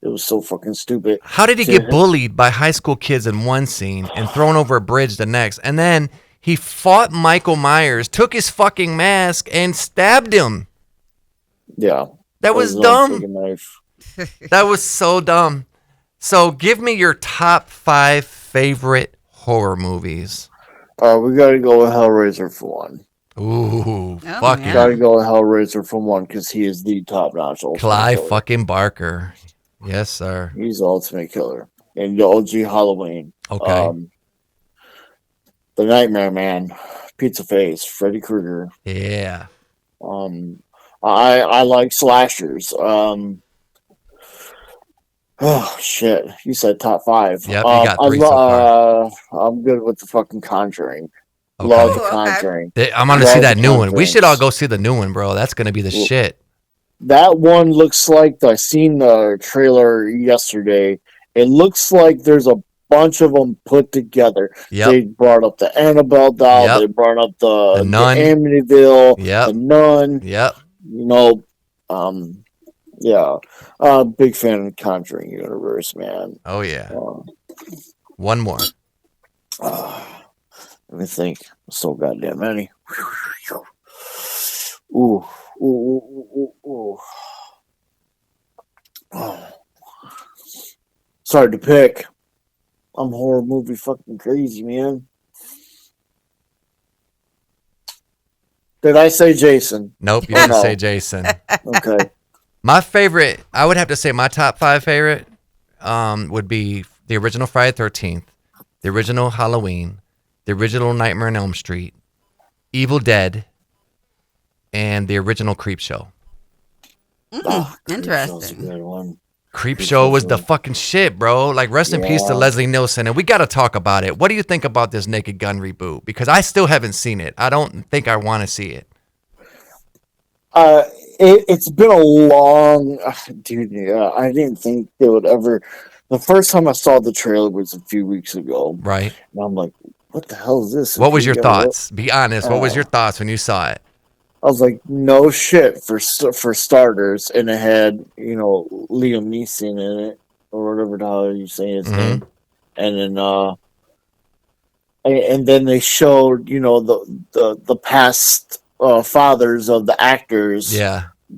It was so fucking stupid. How did he get bullied by high school kids in one scene and thrown over a bridge the next? And then he fought Michael Myers, took his fucking mask, and stabbed him. Yeah. That was dumb. That was so dumb. So give me your top 5 favorite horror movies. We got to go with Hellraiser for one. Ooh, fucking. Got to go with Hellraiser for one because he is the top-notch ultimate Clive killer. fucking Barker. Yes, sir. He's the ultimate killer. And the OG Halloween. Okay. The Nightmare Man. Pizza Face. Freddy Krueger. Yeah. I like slashers. Oh shit! You said top 5. Yep, you got 3 so far. I'm good with the fucking Conjuring. Okay. Love the Conjuring. I'm gonna see that new one. We should all go see the new one, bro. That's gonna be the shit. That one looks like I seen the trailer yesterday. It looks like there's a bunch of them put together. Yep. They brought up the Annabelle doll. Yep. They brought up the Nun. Amityville. Yep. The Nun. Yep. Yeah. Big fan of the Conjuring universe, man. Oh yeah. One more. Let me think. So goddamn many. Ooh. Oh. It's hard to pick. I'm horror movie fucking crazy, man. Did I say Jason? Nope, you didn't say Jason. Okay. My favorite, I would have to say my top 5 favorite would be the original Friday the 13th, the original Halloween, the original Nightmare on Elm Street, Evil Dead, and the original Creepshow. Interesting. Creepshow was the fucking shit, bro. Like, rest in peace to Leslie Nielsen. And we got to talk about it. What do you think about this Naked Gun reboot? Because I still haven't seen it. I don't think I want to see it. It's been a long... Dude, yeah, I didn't think they would ever... The first time I saw the trailer was a few weeks ago. Right. And I'm like, what the hell is this? What was your thoughts? Be honest. What was your thoughts when you saw it? I was like, no shit for starters, and it had Liam Neeson in it or whatever the hell you say his name, and then they showed the past fathers of the actors,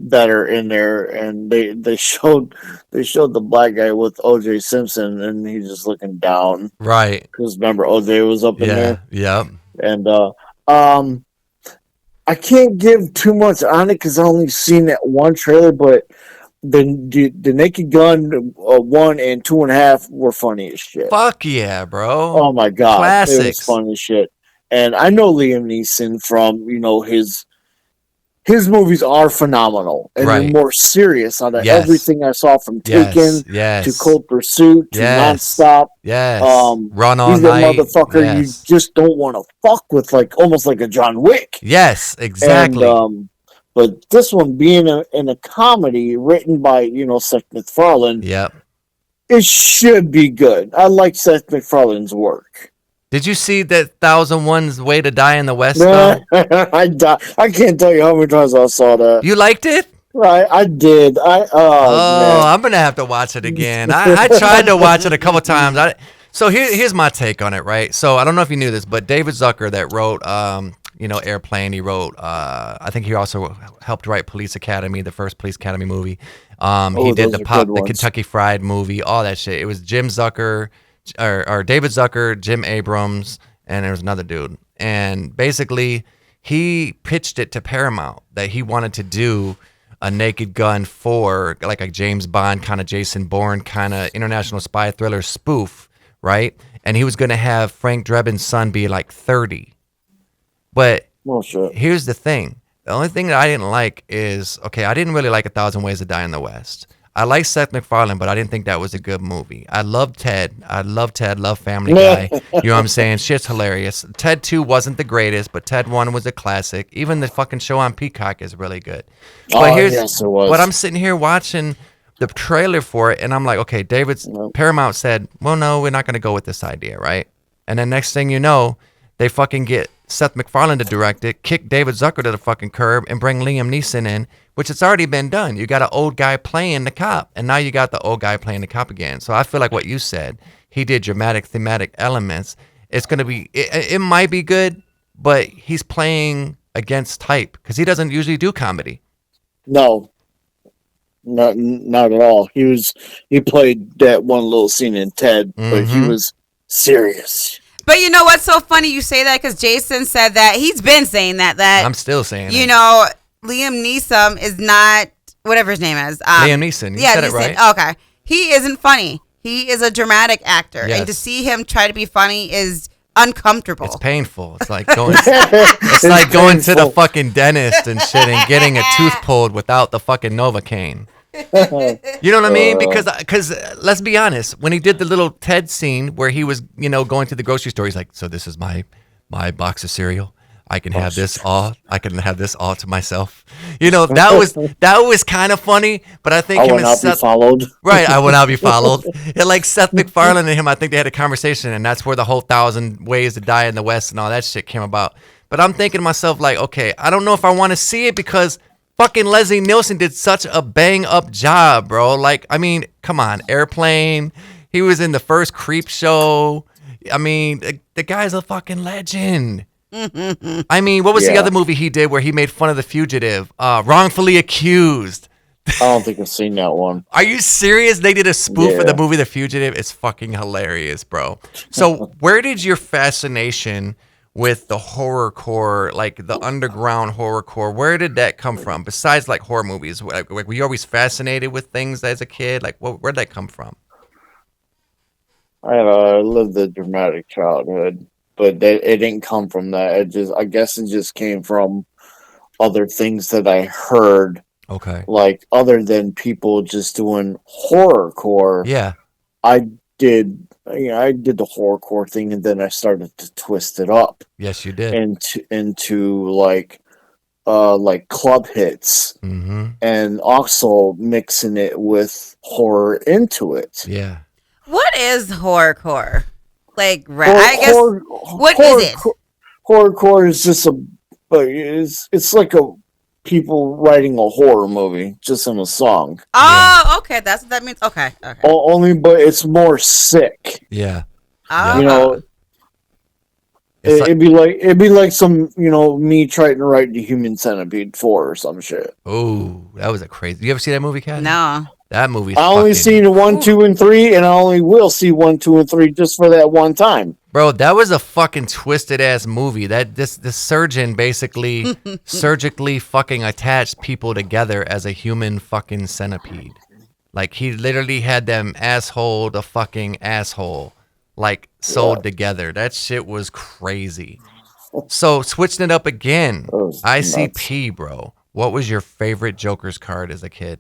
that are in there, and they showed the black guy with O.J. Simpson, and he's just looking down Right. because remember O.J. was up in Yeah. there, Yep. and I can't give too much on it because I only seen that one trailer, but the Naked Gun 1 and 2.5 were funny as shit. Fuck yeah, bro. Oh my god, it was Classics. funny as shit. And I know Liam Neeson from his movies are phenomenal, and Right. they're more serious out of Yes. everything I saw from Yes. Taken Yes. to Cold Pursuit to Yes. Nonstop. Yes. Um, Run all He's a night. motherfucker you Yes. just don't want to fuck with, like almost like a John Wick. Yes. Exactly. And but this one being in a comedy written by Seth MacFarlane, Yep. it should be good. I like Seth MacFarlane's work. Did you see that 1001's Way to Die in the West, though? I can't tell you how many times I saw that. You liked it? I did. Man. I'm gonna have to watch it again. I tried to watch it a couple times. So here's my take on it, right? So I don't know if you knew this, but David Zucker that wrote Airplane, he wrote I think he also helped write Police Academy, the first Police Academy movie. He did those are good the ones. Kentucky Fried movie, all that shit. It was Jim Zucker or David Zucker, Jim Abrams, and there was another dude. And basically he pitched it to Paramount that he wanted to do a Naked Gun 4, like a James Bond kind of Jason Bourne kind of international spy thriller spoof, right? And he was going to have Frank Drebin's son be like 30. But Well, shit. here's the thing. The only thing that I didn't like is, okay, I didn't really like 1,000 Ways to Die in the West. I like Seth MacFarlane, but I didn't think that was a good movie. I love Ted. Love Family Guy. You know what I'm saying? Shit's hilarious. Ted 2 wasn't the greatest, but Ted 1 was a classic. Even the fucking show on Peacock is really good. But Yes, it was. But I'm sitting here watching the trailer for it, and I'm like, okay, Paramount said, well, no, we're not going to go with this idea, right? And then next thing you know, they fucking get Seth MacFarlane to direct it, kick David Zucker to the fucking curb, and bring Liam Neeson in, which it's already been done. You got an old guy playing the cop, and now you got the old guy playing the cop again. So I feel like what you said, he did dramatic, thematic elements. It's going to be, it might be good, but he's playing against type because he doesn't usually do comedy. No, not at all. He played that one little scene in Ted, but he was serious. But you know what's so funny? You say that because Jason said that. He's been saying that. I'm still saying you it. know, Liam Neeson is not, whatever his name is. Liam Neeson. You said it right. Okay. He isn't funny. He is a dramatic actor. Yes. And to see him try to be funny is uncomfortable. It's painful. It's like going going to the fucking dentist and shit and getting a tooth pulled without the fucking Novocaine. You know what I mean? Because let's be honest, when he did the little Ted scene where he was, going to the grocery store, he's like, so this is my box of cereal. I can have this all. I can have this all to myself. That was kind of funny, but I think I him will and not Seth, be followed. right, I will not be followed. And like Seth MacFarlane and him, I think they had a conversation, and that's where the whole 1,000 Ways to Die in the West and all that shit came about. But I'm thinking to myself, like, okay, I don't know if I want to see it because fucking Leslie Nielsen did such a bang up job, bro. Like, I mean, come on, Airplane. He was in the first Creep Show. I mean, the guy's a fucking legend. I mean, what was the other movie he did where he made fun of The Fugitive? Wrongfully Accused. I don't think I've seen that one. Are you serious? They did a spoof of the movie The Fugitive. It's fucking hilarious, bro. So where did your fascination with the horrorcore, like the underground horrorcore, where did that come from? Besides like horror movies, like were you always fascinated with things as a kid? Like where'd that come from? I lived a dramatic childhood, but it didn't come from that. I guess it just came from other things that I heard. Okay. Like other than people just doing horrorcore. Yeah. I did the horrorcore thing, and then I started to twist it up. Yes, you did. Into like club hits, and also mixing it with horror into it. Yeah. What is horrorcore? Like, I guess, what is it? Horrorcore is just it's like a people writing a horror movie just in a song. Oh, okay. That's what that means. Okay. Only, but it's more sick. Yeah. Oh. You know, It's like, It'd be like some, me trying to write the Human Centipede 4 or some shit. oh, that was a crazy. You ever see that movie, Kat? No. That movie's I only fucking, seen 1, 2, and 3, and I only will see 1, 2, and 3 just for that one time. bro. That was a fucking twisted ass movie. That this surgeon basically surgically fucking attached people together as a human fucking centipede. Like he literally had them asshole to fucking asshole, like sewed together. That shit was crazy. So switching it up again, That was ICP, bro. What was your favorite Joker's card as a kid?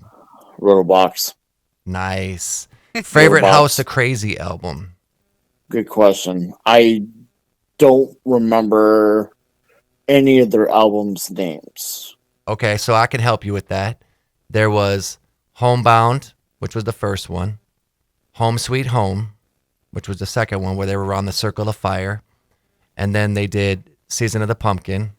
Rotobox. Nice. Favorite Box. House of Crazy album? Good question. I don't remember any of their albums' names. Okay, so I can help you with that. There was Homebound, which was the first one. Home Sweet Home, which was the second one, where they were around the Circle of Fire. And then they did Season of the Pumpkin.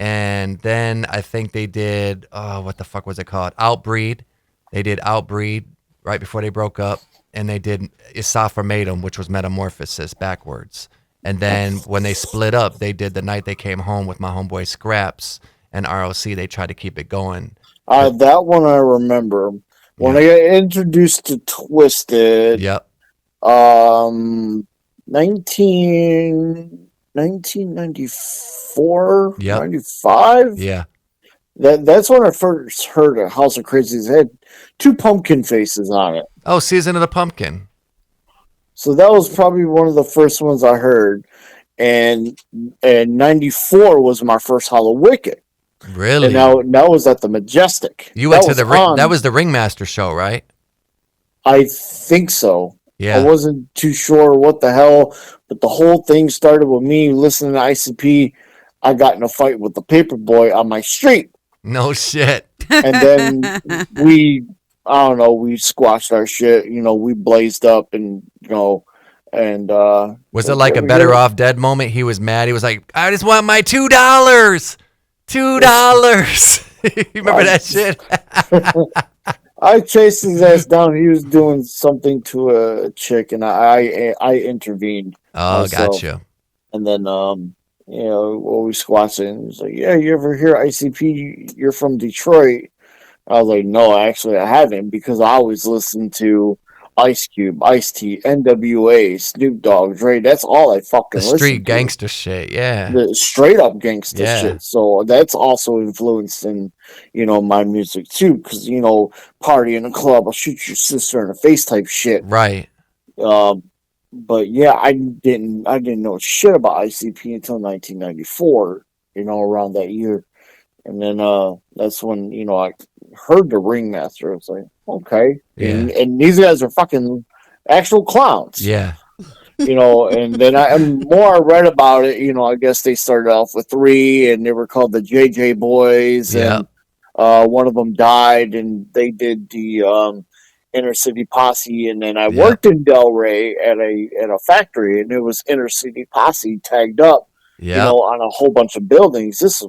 And then I think they did, what the fuck was it called? Outbreed. They did Outbreed right before they broke up. And they did Isophramatum, which was Metamorphosis backwards. And then when they split up, they did The Night They Came Home with my homeboy Scraps and ROC. They tried to keep it going. That one I remember. When I got introduced to Twisted, Yep. 1994, Yep. 95. Yeah. That's when I first heard of House of Crazy's. It had 2 pumpkin faces on it. Oh, Season of the Pumpkin. So that was probably one of the first ones I heard. And 94 was my first Hollow Wicked. Really? And that was at the Majestic. You went That to the was ring. on- That was the Ringmaster show, right? I think so. Yeah. I wasn't too sure what the hell, but the whole thing started with me listening to ICP. I got in a fight with the Paperboy on my street. No shit. And then we squashed our shit. We blazed up and, and Was it like a Better Off Dead moment? He was mad. He was like, I just want my $2. $2. You remember that shit? I chased his ass down. He was doing something to a chick, and I intervened. Oh, myself. gotcha. And then, we squashed it, and he's like, "Yeah, you ever hear ICP? You're from Detroit." I was like, "No, actually, I haven't, because I always listen to Ice Cube, Ice-T, NWA, Snoop Dogg, Dre. That's all I fucking The listen street to. gangster shit, yeah. The straight up gangster Yeah. shit. So that's also influenced in, my music too. Because party in a club, I'll shoot your sister in the face type shit. Right. But yeah, I didn't know shit about ICP until 1994. Around that year, and then that's when I heard the Ringmaster. It's like, okay, Yeah. and these guys are fucking actual clowns. Yeah. And then more I read about it, I guess they started off with 3 and they were called the JJ Boys. Yep. And one of them died, and they did the Inner City Posse. And then I worked in Delray at a factory, and it was Inner City Posse tagged up, Yeah. on a whole bunch of buildings. This is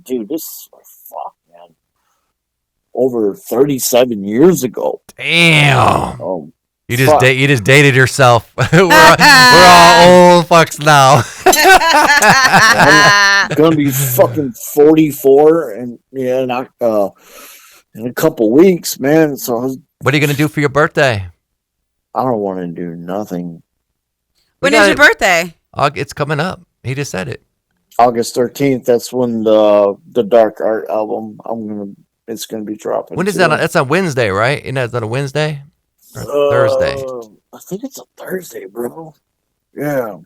dude, this is fuck, man. Over 37 years ago. Damn. You just Fuck. you just dated yourself. we're all old fucks now. I'm gonna be fucking 44 and in a couple weeks, man. So What are you gonna do for your birthday? I don't want to do nothing. When is your birthday? It's coming up. He just said it. August 13th. That's when the Dark Art album it's gonna be dropping. When is too. that? That's on Wednesday, right? Isn't that on a Wednesday? Or Thursday. I think it's a Thursday, bro. Yeah.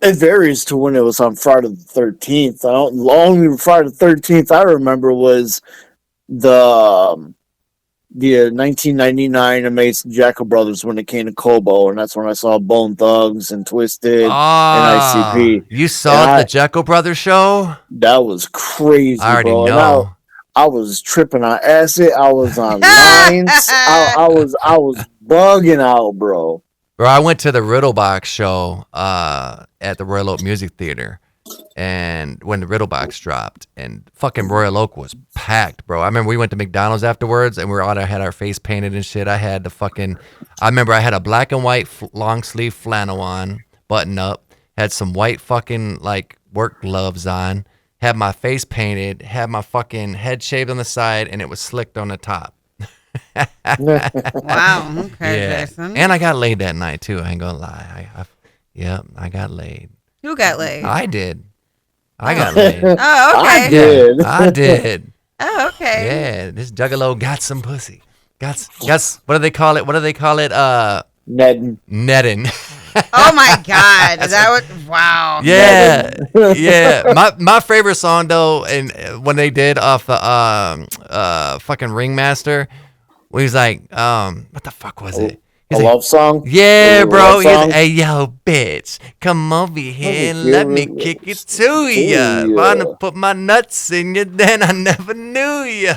It varies to when it was on Friday the 13th. Only Friday the 13th I remember was the 1999 Amazing Jackal Brothers when it came to Kobo, and that's when I saw Bone Thugs and Twisted and ICP. You saw the Jekyll Brothers show? That was crazy, I already bro. And know. I was tripping on acid. I was on lines. I was bugging out, bro. Bro, I went to the Riddlebox show at the Royal Oak Music Theater, and when the Riddlebox dropped, and fucking Royal Oak was packed, bro. I remember we went to McDonald's afterwards, and we had our face painted and shit. I remember I had a black and white long sleeve flannel on, button up. had some white fucking like work gloves on, had my face painted, had my fucking head shaved on the side, and it was slicked on the top. Wow. Okay, Yeah. Jason. And I got laid that night too. I ain't gonna lie. I got laid. Who got laid? I did. I got laid. Oh, okay. I did. I did. Oh, okay. Yeah, this juggalo got some pussy. Got what do they call it? Ned. Netting. Oh my God. Is that what? Wow. Yeah, yeah. My favorite song though, and when they did off the fucking Ringmaster, where he's like, what the fuck was it? He's A like, love song? yeah, A bro. love He's, song? hey, yo, bitch, come over here and give let me it kick it to ya. ya. Wanna put my nuts in you, then I never knew ya.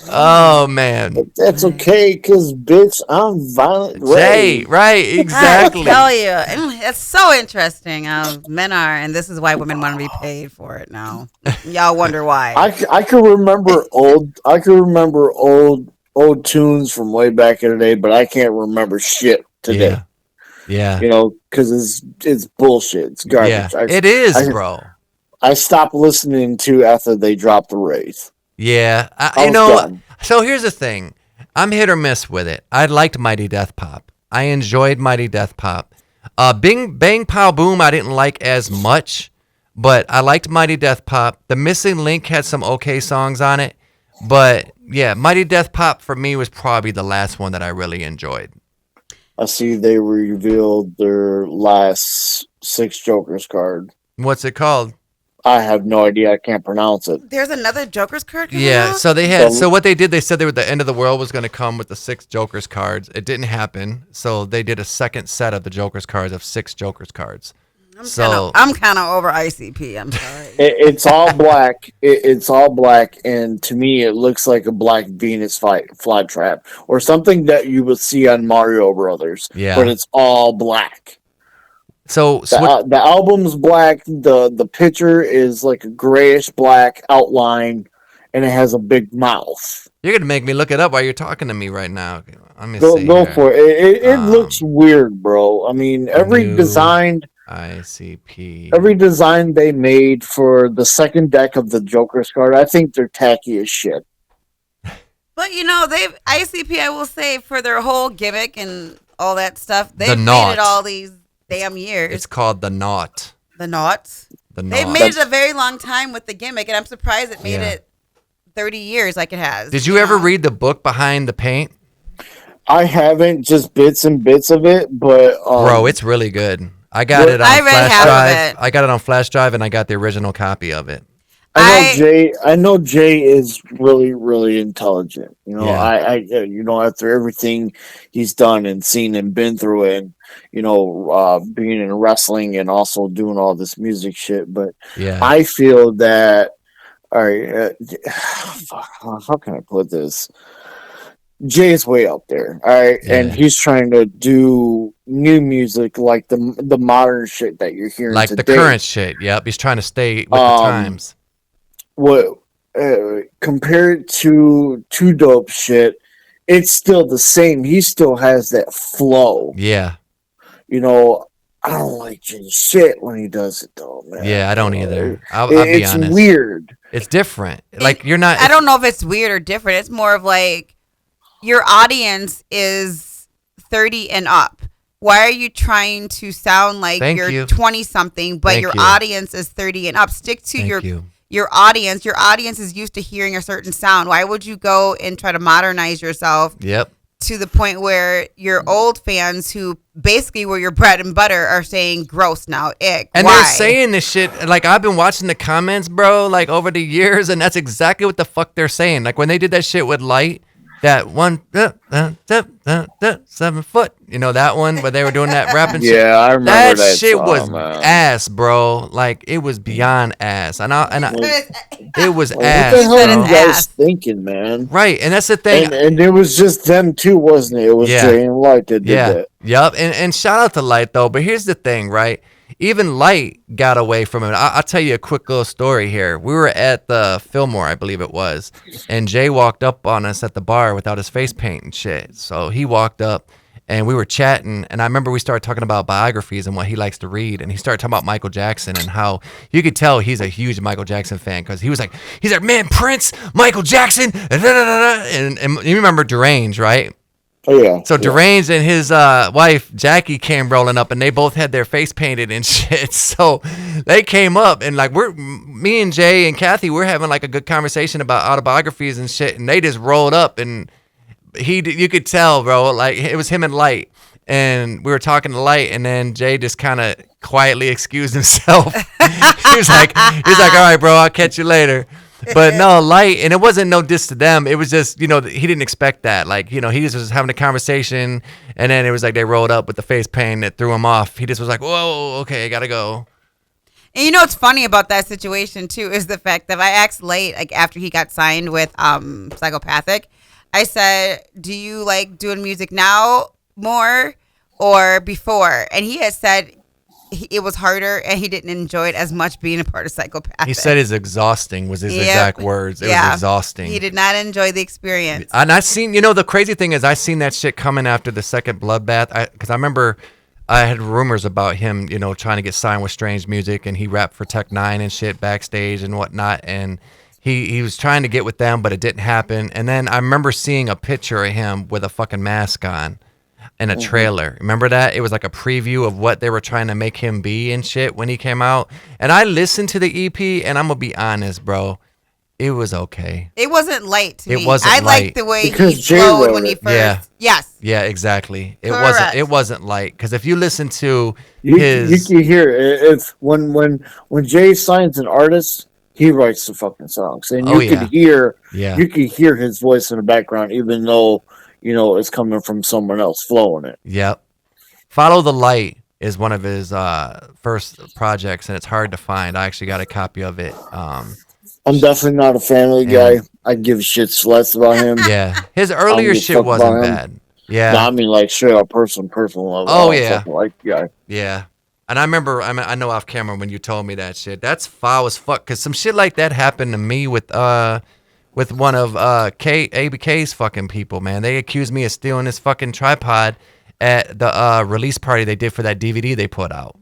Oh man, But that's okay, because, bitch, I'm Violent Jay, Ray. right? Exactly. I tell you, and it's so interesting how men are, and this is why women want to be paid for it now. Y'all wonder why. I can remember old tunes from way back in the day, but I can't remember shit today. Yeah. You know, because it's bullshit. It's garbage. Yeah. It is, I- bro. I stopped listening to after they dropped the Wraith. Yeah. I You was know, done. so here's the thing. I'm hit or miss with it. I liked Mighty Death Pop. I enjoyed Mighty Death Pop. Bing Bang Pow Boom I didn't like as much, but I liked Mighty Death Pop. The Missing Link had some okay songs on it, but yeah, Mighty Death Pop for me was probably the last one that I really enjoyed. I see they revealed their last 6 Jokers card. What's it called? I have no idea. I can't pronounce it. There's another Joker's card coming Yeah, out? so they had. So- So what they did, they said the end of the world was going to come with the 6 Joker's cards. It didn't happen, so they did a second set of the Joker's cards of 6 Joker's cards. I'm kind of over ICP. I'm sorry. It's all black. It's all black, and to me, it looks like a black Venus flytrap or something that you would see on Mario Brothers. Yeah. But it's all black. So The album's black. The picture is like a grayish black outline, and it has a big mouth. you're gonna make me look it up while you're talking to me right now. Let me Go see. go here. for it. It looks weird, bro. I mean, every New design ICP. they made for the second deck of the Joker's card, I think they're tacky as shit. But you know, ICP, I will say, for their whole gimmick and all that stuff, they've The made Knot. it all these damn years. It's called the Knot. The Knots. The They've Knot. made it a very long time with the gimmick, and I'm surprised it made Yeah. it 30 years like it has. Did you ever know? read the book behind the paint, I haven't, just bits and bits of it, but bro? It's really good. I got Well, it on I read flash half of drive. it. I got it on flash drive, and I got the original copy of it. I know Jay is really, really intelligent. You know, Yeah. I after everything he's done and seen and been through it, and being in wrestling and also doing all this music shit. But Yeah. I feel that, all right, how can I put this? Jay's way up there, all right, and Yeah. he's trying to do new music like the modern shit that you're hearing Like today. the current shit. Yep. He's trying to stay with the times. What compared to Two Dope shit, it's still the same. He still has that flow. Yeah. You know, I don't like Jay's shit when he does it though, man. Yeah, I don't either. I'll be It's honest. weird. It's different. Like you're not. I don't know if it's weird or different. It's more of like your audience is 30 and up. Why are you trying to sound like Thank you're you. 20 something, but Thank your you. audience is 30 and up? Stick to Thank your you. your audience. Your audience is used to hearing a certain sound. Why would you go and try to modernize yourself Yep. to the point where your old fans who basically were your bread and butter are saying gross now, ick? And Why? they're saying this shit. Like I've been watching the comments, bro. Like over the years, and that's exactly what the fuck they're saying. Like when they did that shit with Light, that one 7 foot. You know that one where they were doing that rapping shit. Yeah, I remember That that shit song, was man. ass, bro. Like it was beyond ass, and it was What ass. the hell said are you it's guys ass. thinking, man? Right, and that's the thing. And it was just them two, wasn't it? It was Yeah. Jay and Light that did Yeah. that. Yep. And shout out to Light though. But here's the thing, right? Even Light got away from it. I'll tell you a quick little story here. We were at the Fillmore, I believe it was, and Jay walked up on us at the bar without his face paint and shit. So he walked up, and we were chatting, and I remember we started talking about biographies and what he likes to read, and he started talking about Michael Jackson and how you could tell he's a huge Michael Jackson fan because he's like, man, Prince, Michael Jackson, and you remember Deranged, right? Oh yeah. So Deranged and his wife Jackie came rolling up, and they both had their face painted and shit. So they came up, and like me and Jay and Kathy, we're having like a good conversation about autobiographies and shit, and they just rolled up, and you could tell, bro, like it was him and Light, and we were talking to Light, and then Jay just kind of quietly excused himself. he was like, all right, bro, I'll catch you later. But no, Light, and it wasn't no diss to them. It was just, he didn't expect that. Like, he just was having a conversation, and then it was like they rolled up with the face paint that threw him off. He just was like, whoa, okay, gotta go. And what's funny about that situation too is the fact that I asked Late, like after he got signed with Psychopathic, I said, do you like doing music now more or before? And he had said it was harder and he didn't enjoy it as much being a part of Psychopathic. He said it's exhausting was his exact words. It was exhausting. He did not enjoy the experience. And I seen, the crazy thing is I seen that shit coming after the second Bloodbath. Because I remember I had rumors about him, trying to get signed with Strange Music, and he rapped for Tech Nine and shit backstage and whatnot. And he was trying to get with them, but it didn't happen. And then I remember seeing a picture of him with a fucking mask on in a trailer. Remember that? It was like a preview of what they were trying to make him be and shit when he came out. And I listened to the EP, and I'm going to be honest, bro. It was okay. It wasn't light to me. It wasn't I light. liked the way Because he Jay flowed wrote when he it. first. Yeah. Yes. Yeah, exactly. It Correct. wasn't light, because if you listen to You his can hear it. It's when Jay signs an artist, he writes the fucking songs, and you can hear his voice in the background, even though it's coming from someone else flowing it. Yep. Follow the Light is one of his first projects, and it's hard to find. I actually got a copy of it. I'm definitely not a Family Guy. I give shits less about him. Yeah, his earlier give a shit fuck wasn't about him. bad. Yeah. No, I mean like straight up personal level. Oh, yeah. Like guy. Yeah. And I remember, I know off camera when you told me that shit. That's foul as fuck. Because some shit like that happened to me with one of ABK's fucking people, man. They accused me of stealing his fucking tripod at the release party they did for that DVD they put out.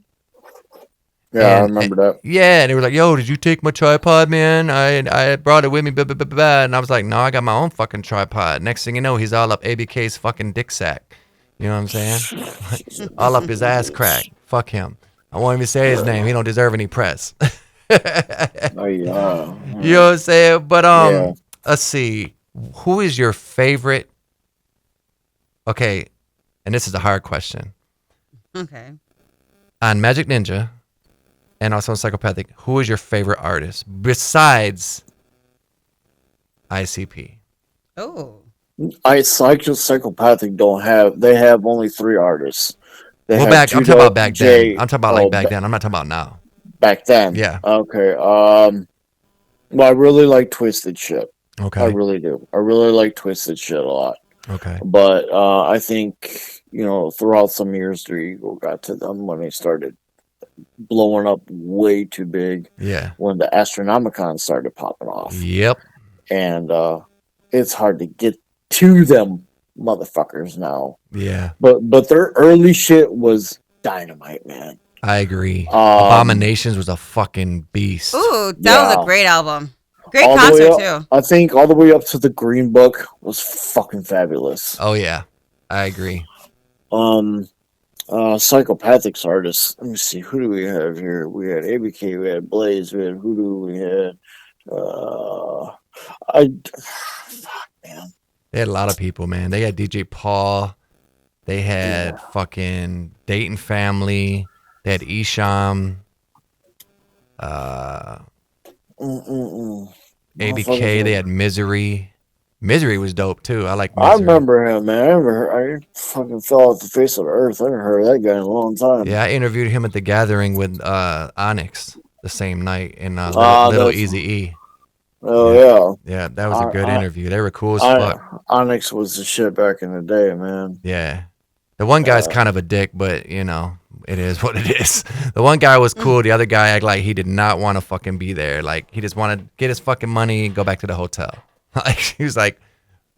Yeah, I remember that. Yeah, and they were like, yo, did you take my tripod, man? I brought it with me, blah, blah, blah, blah. And I was like, no, I got my own fucking tripod. Next thing you know, he's all up ABK's fucking dick sack. You know what I'm saying? All up his ass crack. Fuck him. I won't even say his name. He don't deserve any press. Oh, yeah. You know what I'm saying? But let's see. Who is your favorite? Okay, and this is a hard question. Okay. On Magic Ninja and also on Psychopathic, who is your favorite artist besides ICP? Oh. Psychopathic they have only 3 artists. I'm talking about back then. I'm talking about back then. I'm not talking about now. Back then. Yeah. Okay. Well, I really like Twisted Shit. Okay. I really do. I really like Twisted Shit a lot. Okay. But I think, throughout some years, their ego got to them when they started blowing up way too big. Yeah. When the Astronomicon started popping off. Yep. And it's hard to get to them motherfuckers now. Yeah. But their early shit was dynamite, man. I agree. Abominations was a fucking beast. Ooh, that was a great album. Great All the concert way up, too. I think all the way up to the Green Book was fucking fabulous. Oh yeah, I agree. Psychopathics artists. Let me see. Who do we have here? We had ABK. We had Blaze. We had Hoodoo. We had. Fuck, man. They had a lot of people, man. They had DJ Paul. They had fucking Dayton Family. They had Isham. ABK. They had Misery. Misery was dope too. I like Misery. I remember him, man. I fucking fell off the face of the earth. I haven't heard that guy in a long time. Yeah, I interviewed him at the Gathering with Onyx the same night in Little Easy E. Oh yeah. Yeah, that was a good interview. They were cool as fuck. Onyx was the shit back in the day, man. Yeah. The one guy's kind of a dick, but it is what it is. The one guy was cool. The other guy acted like he did not want to fucking be there. Like he just wanted to get his fucking money and go back to the hotel. Like he was like,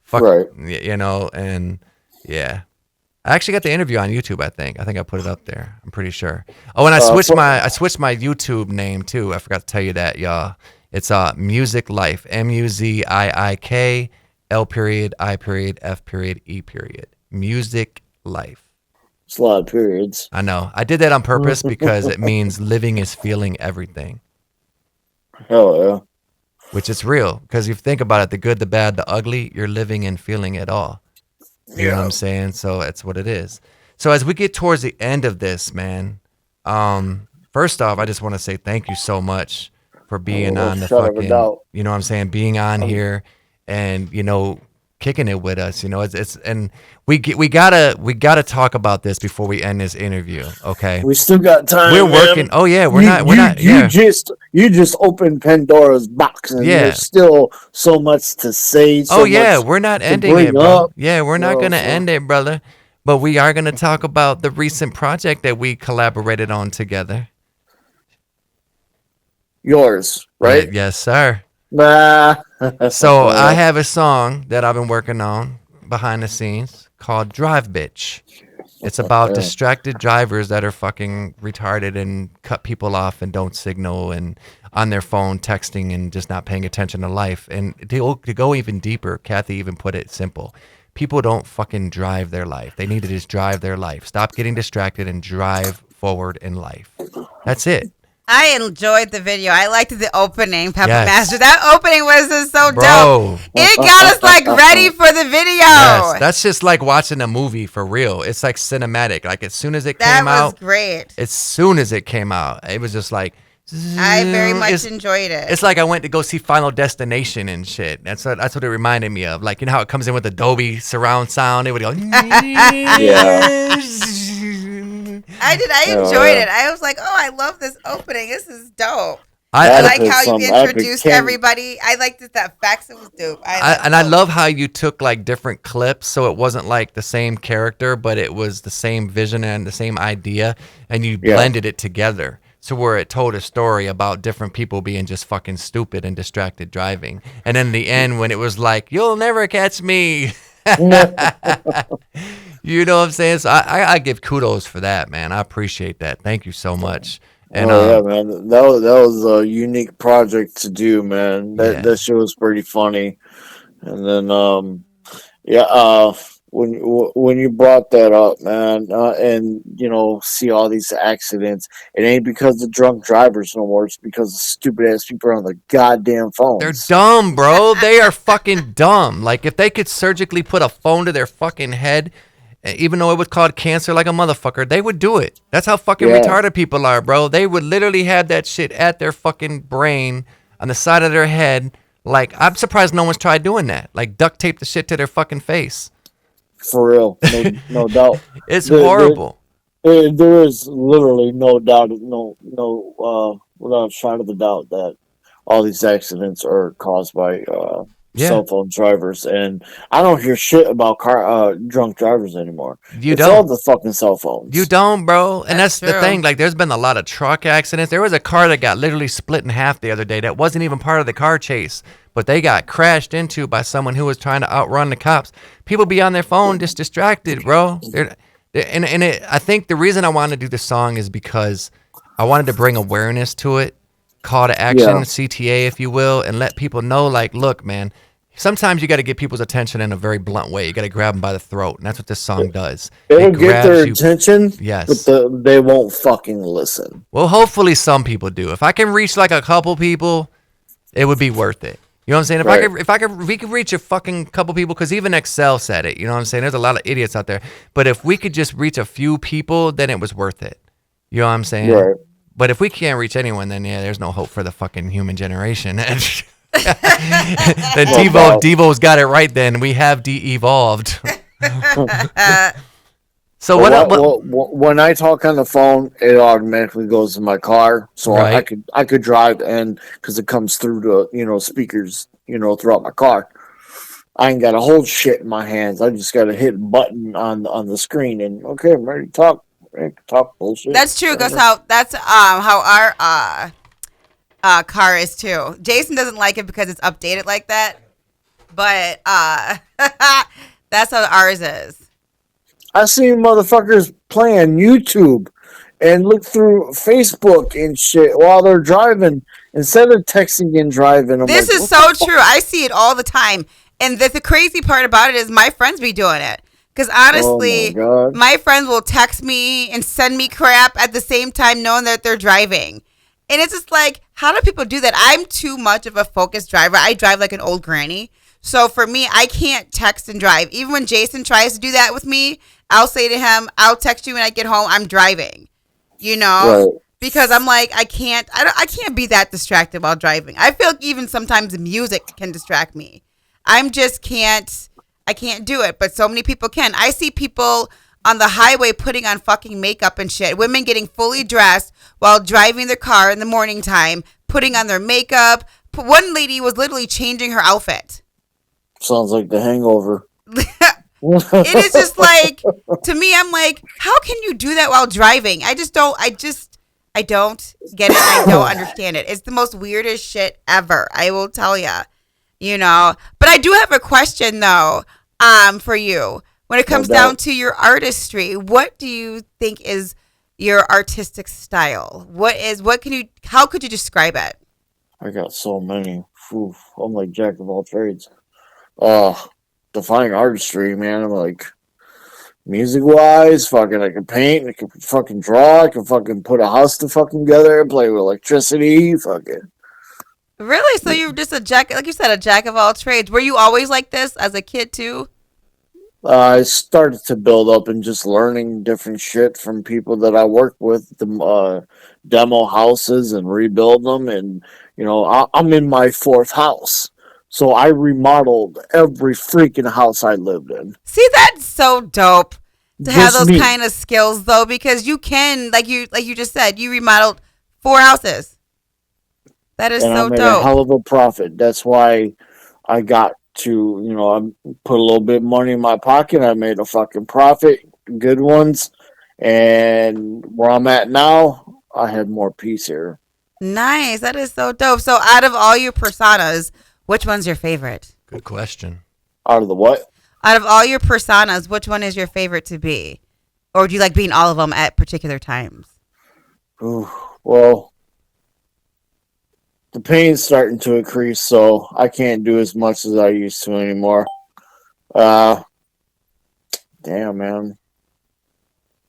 fuck, right. and yeah. I actually got the interview on YouTube. I think I put it up there. I'm pretty sure. Oh, and I switched my YouTube name too. I forgot to tell you that, y'all. It's Music Life. MUZIIK L.I.F.E. Music Life. It's a lot of periods. I know. I did that on purpose because it means living is feeling everything. Hell yeah. Which is real. Because if you think about it, the good, the bad, the ugly, you're living and feeling it all. You know what I'm saying? So that's what it is. So as we get towards the end of this, man, first off, I just want to say thank you so much for being on the fucking, you know what I'm saying, being on here and, you know, kicking it with us. You know, it's and we gotta talk about this before we end this interview. Okay, we still got time. We're working. Oh yeah, we're not. You just opened Pandora's box, and there's still so much to say. We're not ending it, bro. Yeah, we're not gonna end it, brother. But we are gonna talk about the recent project that we collaborated on together. Yours, right? Yes, sir. Nah. So I have a song that I've been working on behind the scenes called Drive Bitch. It's about distracted drivers that are fucking retarded and cut people off and don't signal and on their phone texting and just not paying attention to life. And to go even deeper, Kathy even put it simple. People don't fucking drive their life. They need to just drive their life. Stop getting distracted and drive forward in life. That's it. I enjoyed the video. I liked the opening, Pepper Master. That opening was just so dope. It got us like ready for the video. Yes, that's just like watching a movie for real. It's like cinematic. Like as soon as it came out, that was great. As soon as it came out, it was just like. I very much enjoyed it. It's like I went to go see Final Destination and shit. That's what it reminded me of. Like, you know how it comes in with the Dolby surround sound? It would go. Yeah. I enjoyed it. I was like, oh, I love this opening. This is dope. I like how you introduced everybody. I liked that fax. It was dope. I love how you took like different clips, so it wasn't like the same character, but it was the same vision and the same idea, and you blended it together. So where it told a story about different people being just fucking stupid and distracted driving. And then in the end, when it was like, you'll never catch me. You know what I'm saying? So I give kudos for that, man. I appreciate that. Thank you so much. And yeah, man. That was a unique project to do, man. That shit was pretty funny. And then, when you brought that up, man, and you know, see all these accidents, it ain't because of drunk drivers no more. It's because of stupid ass people on the goddamn phones. They're dumb, bro. They are fucking dumb. Like if they could surgically put a phone to their fucking head, even though it would cause cancer like a motherfucker, they would do it. That's how fucking retarded people are, bro. They would literally have that shit at their fucking brain on the side of their head. Like I'm surprised no one's tried doing that. Like duct tape the shit to their fucking face. For real, no doubt. It's horrible. There is literally no doubt, without a shadow of a doubt that all these accidents are caused by cell phone drivers, and I don't hear shit about drunk drivers anymore. It's all the fucking cell phones. You don't, bro. And that's the thing. Like, there's been a lot of truck accidents. There was a car that got literally split in half the other day. That wasn't even part of the car chase, but they got crashed into by someone who was trying to outrun the cops. People be on their phone just distracted, bro. I think the reason I wanted to do this song is because I wanted to bring awareness to it, call to action, CTA, if you will, and let people know, like, look, man, sometimes you got to get people's attention in a very blunt way. You got to grab them by the throat, and that's what this song does. It'll get their attention, yes, but they won't fucking listen. Well, hopefully some people do. If I can reach like a couple people, it would be worth it. You know what I'm saying? If we could reach a fucking couple people, because even Excel said it. You know what I'm saying? There's a lot of idiots out there. But if we could just reach a few people, then it was worth it. You know what I'm saying? Right. But if we can't reach anyone, then there's no hope for the fucking human generation. Then Devo's got it right. Then we have de-evolved. So when I talk on the phone, it automatically goes to my car, so I could drive, and because it comes through the speakers throughout my car. I ain't got to hold shit in my hands. I just got to hit a button on the screen, and okay, I'm ready to talk. Talk bullshit. That's true. That's how our car is too. Jason doesn't like it because it's updated like that, but that's how ours is. I seen motherfuckers play on YouTube and look through Facebook and shit while they're driving instead of texting and driving. I'm This like, is what so the fuck? true. I see it all the time. And the crazy part about it is my friends be doing it. Because Oh my honestly, god. my friends will text me and send me crap at the same time knowing that they're driving. And it's just like, how do people do that? I'm too much of a focused driver. I drive like an old granny. So for me, I can't text and drive. Even when Jason tries to do that with me, I'll say to him, I'll text you when I get home. I'm driving, you know? Right. Because I'm like, I can't be that distracted while driving. I feel like even sometimes music can distract me. I can't do it, but so many people can. I see people on the highway putting on fucking makeup and shit. Women getting fully dressed while driving their car in the morning time, putting on their makeup. One lady was literally changing her outfit. Sounds like The Hangover. It is just like, to me, I'm like, how can you do that while driving? I don't get it. I don't understand it. It's the most weirdest shit ever. I will tell you, you know. But I do have a question though, for you. When it comes down to your artistry, what do you think is your artistic style? How could you describe it? I got so many. Oof, I'm like jack of all trades. Define artistry, man. I'm like music wise, fucking I can paint, I can fucking draw, I can fucking put a house to fucking together, play with electricity, fucking. Really? So you're just like you said, a jack of all trades. Were you always like this as a kid too? I started to build up and just learning different shit from people that I work with, the demo houses and rebuild them. And, I'm in my fourth house. So I remodeled every freaking house I lived in. See, that's so dope to have Just those me. kind of skills though, because you can, like you just said, you remodeled 4 houses. That is And I so made a hell dope. of a profit. That's why I got to, I put a little bit of money in my pocket. I made a fucking profit, good ones. And where I'm at now, I have more peace here. Nice. That is so dope. So out of all your personas, which one's your favorite? Good question. Out of the what? Out of all your personas, which one is your favorite to be? Or do you like being all of them at particular times? Ooh, well, the pain's starting to increase, so I can't do as much as I used to anymore. Uh, damn, man.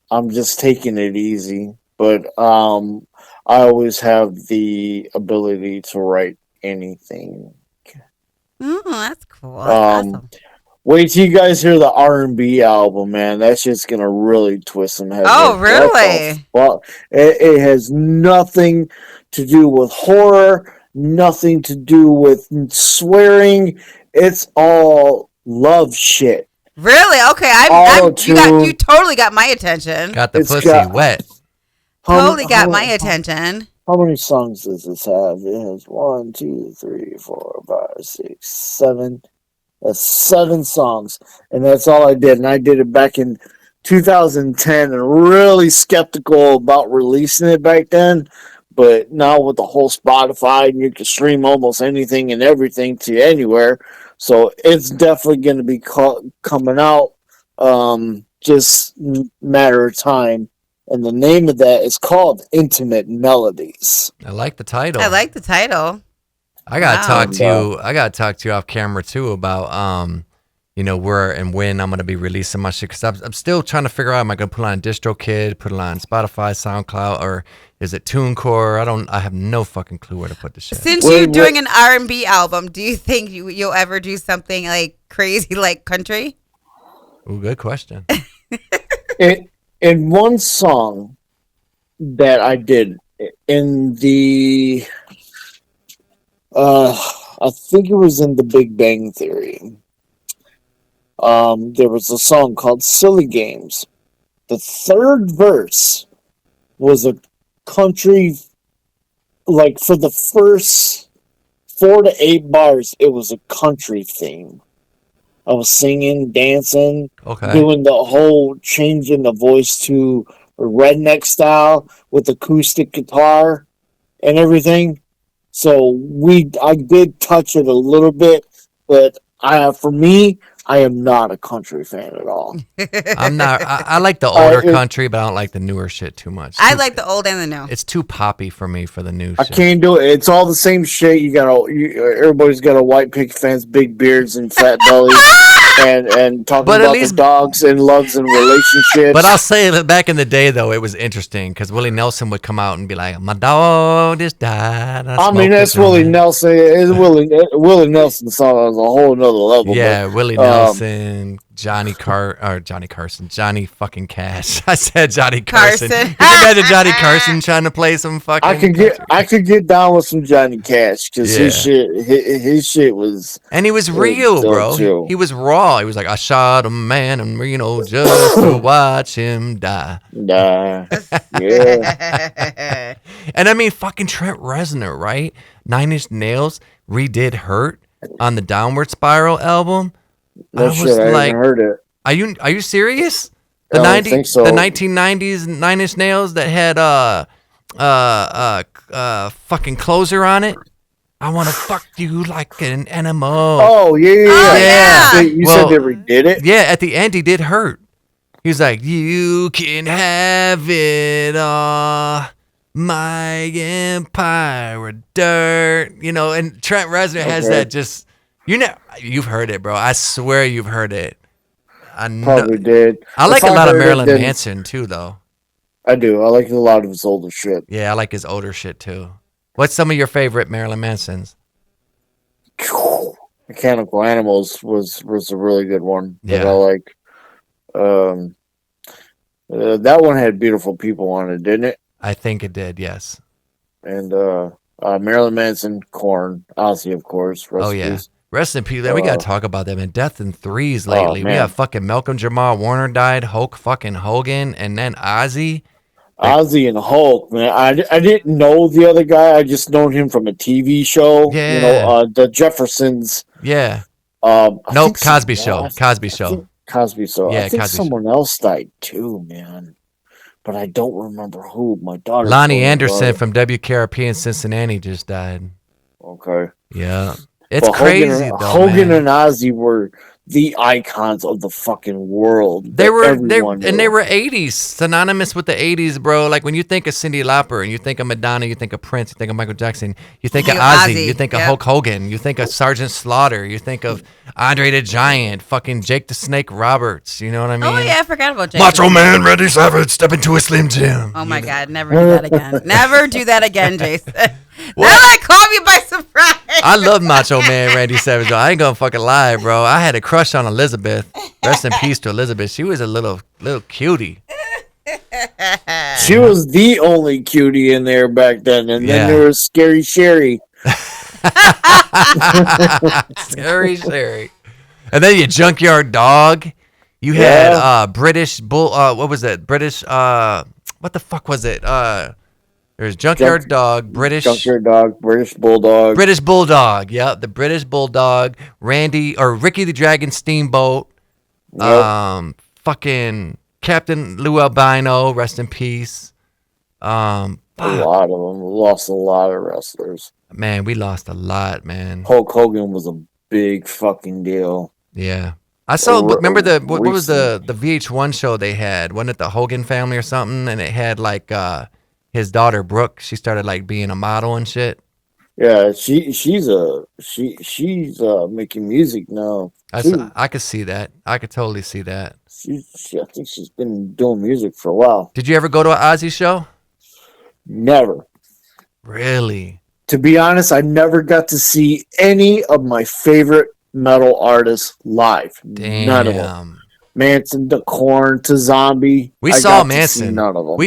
I'm just taking it easy, but I always have the ability to write anything. That's cool. That's Um, awesome. Wait till you guys hear the R&B album, man. That shit's gonna really twist some heads. Oh, Like, what the really? fuck? It has nothing to do with horror, nothing to do with swearing. It's all love shit. Really? Okay. Auto You tune. totally got my attention. Got the It's pussy got wet. Totally got my how, attention. how many songs does this have? It has 1, 2, 3, 4, 5, 6, 7. That's 7 songs, and that's all I did. And I did it back in 2010, and really skeptical about releasing it back then. But now with the whole Spotify, and you can stream almost anything and everything to anywhere, so it's definitely going to be coming out. Just matter of time. And the name of that is called Intimate Melodies. I like the title. I like the title. I gotta Wow. talk to you. I gotta talk to you off camera too about where and when I'm gonna be releasing my shit. Cause I'm still trying to figure out, am I gonna put it on DistroKid, put it on Spotify, SoundCloud, or is it TuneCore? I have no fucking clue where to put the shit. Since you're doing an R&B album, do you think you'll ever do something like crazy like country? Ooh, good question. In one song that I did in the I think it was in the Big Bang Theory. There was a song called Silly Games. The third verse was a country, like for the first 4 to 8 bars, it was a country theme. I was singing, dancing, Okay. doing the whole changing the voice to a redneck style with acoustic guitar and everything. So I did touch it a little bit, but for me, I am not a country fan at all. I'm not. I like the older it- country, but I don't like the newer shit too much. I like the old and the new. It's too poppy for me for the new I shit. can't do it. It's all the same shit. Everybody's got a white picket fence, big beards, and fat bellies, and talking But at about least- the dogs and loves and relationships. But I'll say that back in the day, though, it was interesting because Willie Nelson would come out and be like, "My dog just died." I mean, that's Willie Nelson. It's Willie Nelson's song on a whole nother level. Yeah, but, Willie Nelson, Johnny Carson, Johnny fucking Cash. I said Johnny Carson. Carson. You can imagine Johnny Carson trying to play some fucking. I could get down with some Johnny Cash because Yeah. his shit was. And he was real, dope, bro. too. He was raw. He was like, I shot a man in Reno just to watch him die. Nah, yeah. And I mean, fucking Trent Reznor, right? Nine Inch Nails redid "Hurt" on the Downward Spiral album. No shit, I haven't heard it. Are you serious? The I don't think so. the 1990s Nine Inch Nails that had fucking Closer on it. I want to fuck you like an animal. Oh yeah. yeah. So you Well, said they redid it. Yeah, at the end he did "Hurt." He's like, "You can have it all, my empire of dirt." You know, and Trent Reznor has Okay. that just. You've heard it, bro. I swear you've heard it. I know. Probably did. I like If a lot of heard it, Marilyn then- Manson too, though. I do. I like a lot of his older shit. Yeah, I like his older shit too. What's some of your favorite Marilyn Mansons? Mechanical Animals was a really good one that Yeah. I like. That one had Beautiful People on it, didn't it? I think it did. Yes. And Marilyn Manson, Korn, Ozzy, of course. Oh yeah. Recipes. Rest in peace. We gotta talk about them. And death in threes Oh, lately. We man. have fucking Malcolm Jamal Warner died, Hulk fucking Hogan, and then Ozzy. Ozzy and Hulk, man. I didn't know the other guy. I just known him from a TV show. Yeah. You know, the Jeffersons. Yeah. I Nope. think Cosby some- Show. Cosby I Show. think Cosby Show. Yeah, I think Cosby Show. someone else died too, man. But I don't remember who. My daughter. Lonnie told me Anderson about it. from WKRP in Cincinnati just died. Okay. Yeah. It's But crazy though. Hogan man. and Ozzy were the icons of the fucking world. They that were everyone they knew. were 80s, synonymous with the 80s, bro. Like when you think of Cyndi Lauper and you think of Madonna, you think of Prince, you think of Michael Jackson, you think of Ozzy, you think of yep. Hulk Hogan, you think of Sergeant Slaughter, you think of Andre the Giant, fucking Jake the Snake Roberts. You know what I mean? Oh yeah, I forgot about Jake. Macho Man, Randy Savage, step into a Slim Jim. Oh my God, never do that again. Never do that again, Jason. Now that caught me by surprise. I love Macho Man Randy Savage. I ain't gonna fucking lie, bro. I had a crush on Elizabeth. Rest in peace to Elizabeth. She was a little cutie. She was the only cutie in there back then, and Yeah. then there was Scary Sherry. Scary. And then your Junkyard Dog. You had British Bull. What was it? British. What the fuck was it? There's Junkyard Dog, British. Junkyard Dog, British Bulldog. British Bulldog. Yep, the British Bulldog. Randy or Ricky the Dragon Steamboat. Yep. Fucking Captain Lou Albino. Rest in peace. A lot of them. Lost a lot of wrestlers. Man, we lost a lot, man. Hulk Hogan was a big fucking deal. Yeah. I saw. Remember what was the recent. VH1 show they had? Wasn't it the Hogan family or something? And it had like his daughter Brooke. She started like being a model and shit. Yeah, she's making music now. too. I could see that. I could totally see that. I think she's been doing music for a while. Did you ever go to an Ozzy show? Never. Really? To be honest, I never got to see any of my favorite metal artists live. Damn. None of them. Manson to Korn to Zombie. We I saw got to see Manson. none of them.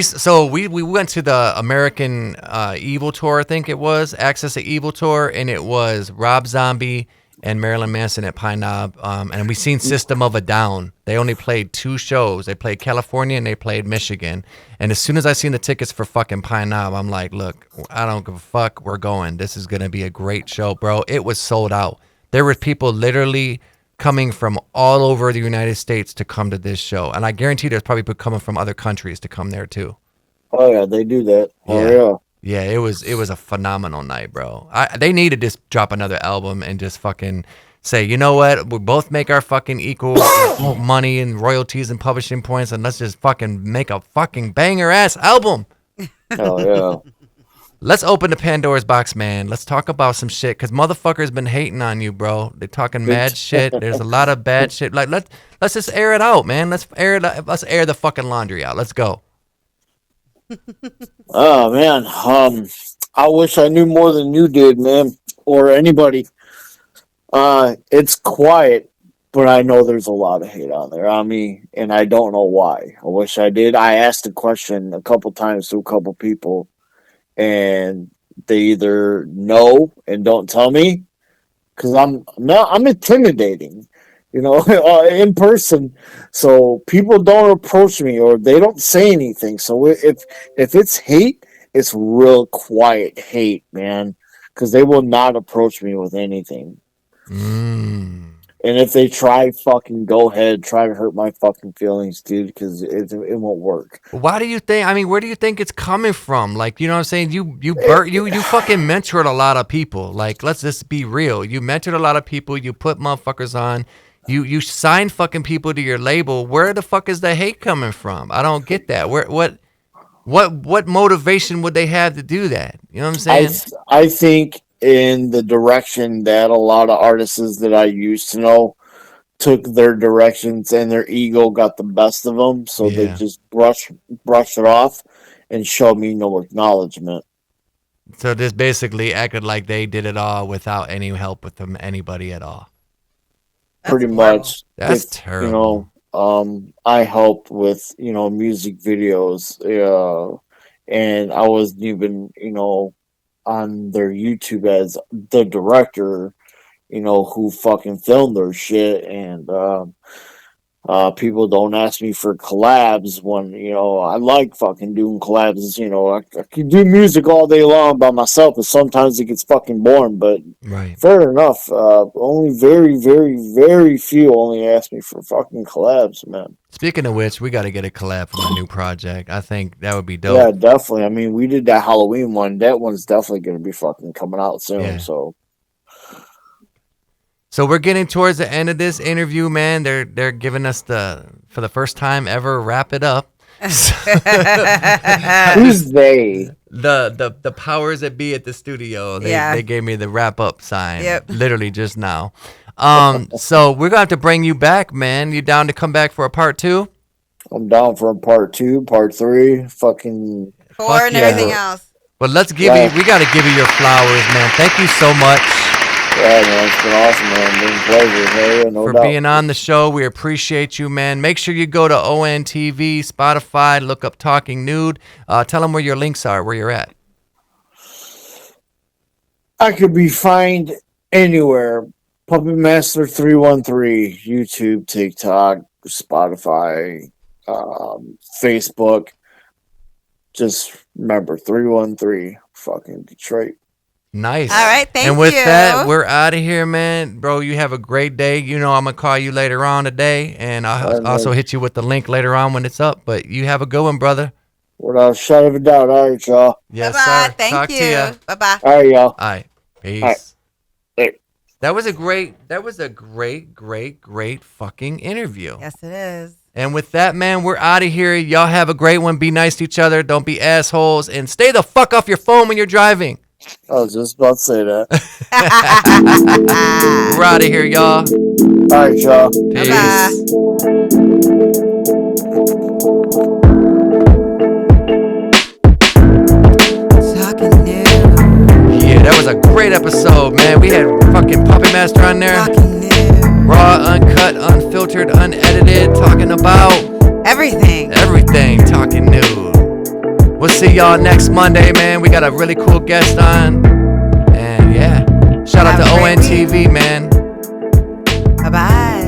We went to the American Evil tour. I think it was Access to Evil tour, and it was Rob Zombie and Marilyn Manson at Pine Knob. And we seen System of a Down. They only played 2 shows. They played California and they played Michigan. And as soon as I seen the tickets for fucking Pine Knob, I'm like, look, I don't give a fuck. We're going. This is gonna be a great show, bro. It was sold out. There were people literally coming from all over the United States to come to this show. And I guarantee there's probably people coming from other countries to come there too. Oh yeah, they do that. Yeah. Oh yeah. Yeah, it was a phenomenal night, bro. They need to just drop another album and just fucking say, you know what? We both make our fucking equal money and royalties and publishing points, and let's just fucking make a fucking banger ass album. Hell yeah. Let's open the Pandora's box, man. Let's talk about some shit, because motherfuckers been hating on you, bro. They're talking mad shit. There's a lot of bad shit. Like, let's just air it out, man. Let's air the fucking laundry out. Let's go. Oh man, I wish I knew more than you did, man, or anybody. It's quiet, but I know there's a lot of hate on there on me, and I don't know why. I wish I did. I asked the question a couple times to a couple people, and they either know and don't tell me, because I'm intimidating, in person. So people don't approach me or they don't say anything. So if it's hate, it's real quiet hate, man, because they will not approach me with anything. And if they try, fucking go ahead, try to hurt my fucking feelings, dude, because it won't work. Why do you think? I mean, where do you think it's coming from? Like, you know what I'm saying? You fucking mentored a lot of people. Like, let's just be real. You mentored a lot of people. You put motherfuckers on. You signed fucking people to your label. Where the fuck is the hate coming from? I don't get that. What motivation would they have to do that? You know what I'm saying? I think in the direction that a lot of artists that I used to know took their directions, and their ego got the best of them, so they just brushed it off and showed me no acknowledgement. So this basically acted like they did it all without any help with anybody at all. Pretty much. That's terrible. I helped with music videos, and I wasn't even on their YouTube as the director, who fucking filmed their shit. And people don't ask me for collabs when, I like fucking doing collabs. I can do music all day long by myself, but sometimes it gets fucking boring. But fair enough. Only very, very, very few only ask me for fucking collabs, man. Speaking of which, we got to get a collab for my new project. I think that would be dope. Yeah, definitely. I mean, we did that Halloween one. That one's definitely going to be fucking coming out soon. Yeah. So we're getting towards the end of this interview, man. They're giving us for the first time ever, wrap it up. Who's they? The powers that be at the studio. They gave me the wrap up sign. Literally just now. So we're gonna have to bring you back, man. You down to come back for a part 2? I'm down for a part 2, part 3, fucking 4 and everything else. But let's give we gotta give you your flowers, man. Thank you so much. Yeah, man, it's been awesome, man. Been a pleasure. Hey, no for doubt. being on the show. We appreciate you, man. Make sure you go to ONTV, Spotify, look up Talking Nude. Tell them where your links are, where you're at. I could be found anywhere. Puppet Master 313, YouTube, TikTok, Spotify, Facebook. Just remember 313, fucking Detroit. Nice. All right, thank you. And with that, we're out of here, man. Bro, you have a great day. I'm going to call you later on today, and I'll also hit you with the link later on when it's up. But you have a good one, brother. Without a shadow of a doubt. All right, y'all. Yes, Bye-bye. sir. Thank Talk you. to you. Bye-bye. All right, y'all. All right. Peace. All right. Hey. That was a great fucking interview. Yes, it is. And with that, man, we're out of here. Y'all have a great one. Be nice to each other. Don't be assholes. And stay the fuck off your phone when you're driving. I was just about to say that. We're out of here, y'all. All right, y'all. Peace. Talking Nude. Yeah, that was a great episode, man. We had fucking Puppet Master on there. Talking Nude. Raw, uncut, unfiltered, unedited, talking about Everything. Talking Nude. We'll see y'all next Monday, man. We got a really cool guest on. And yeah, shout out to ONTV, man. Bye-bye.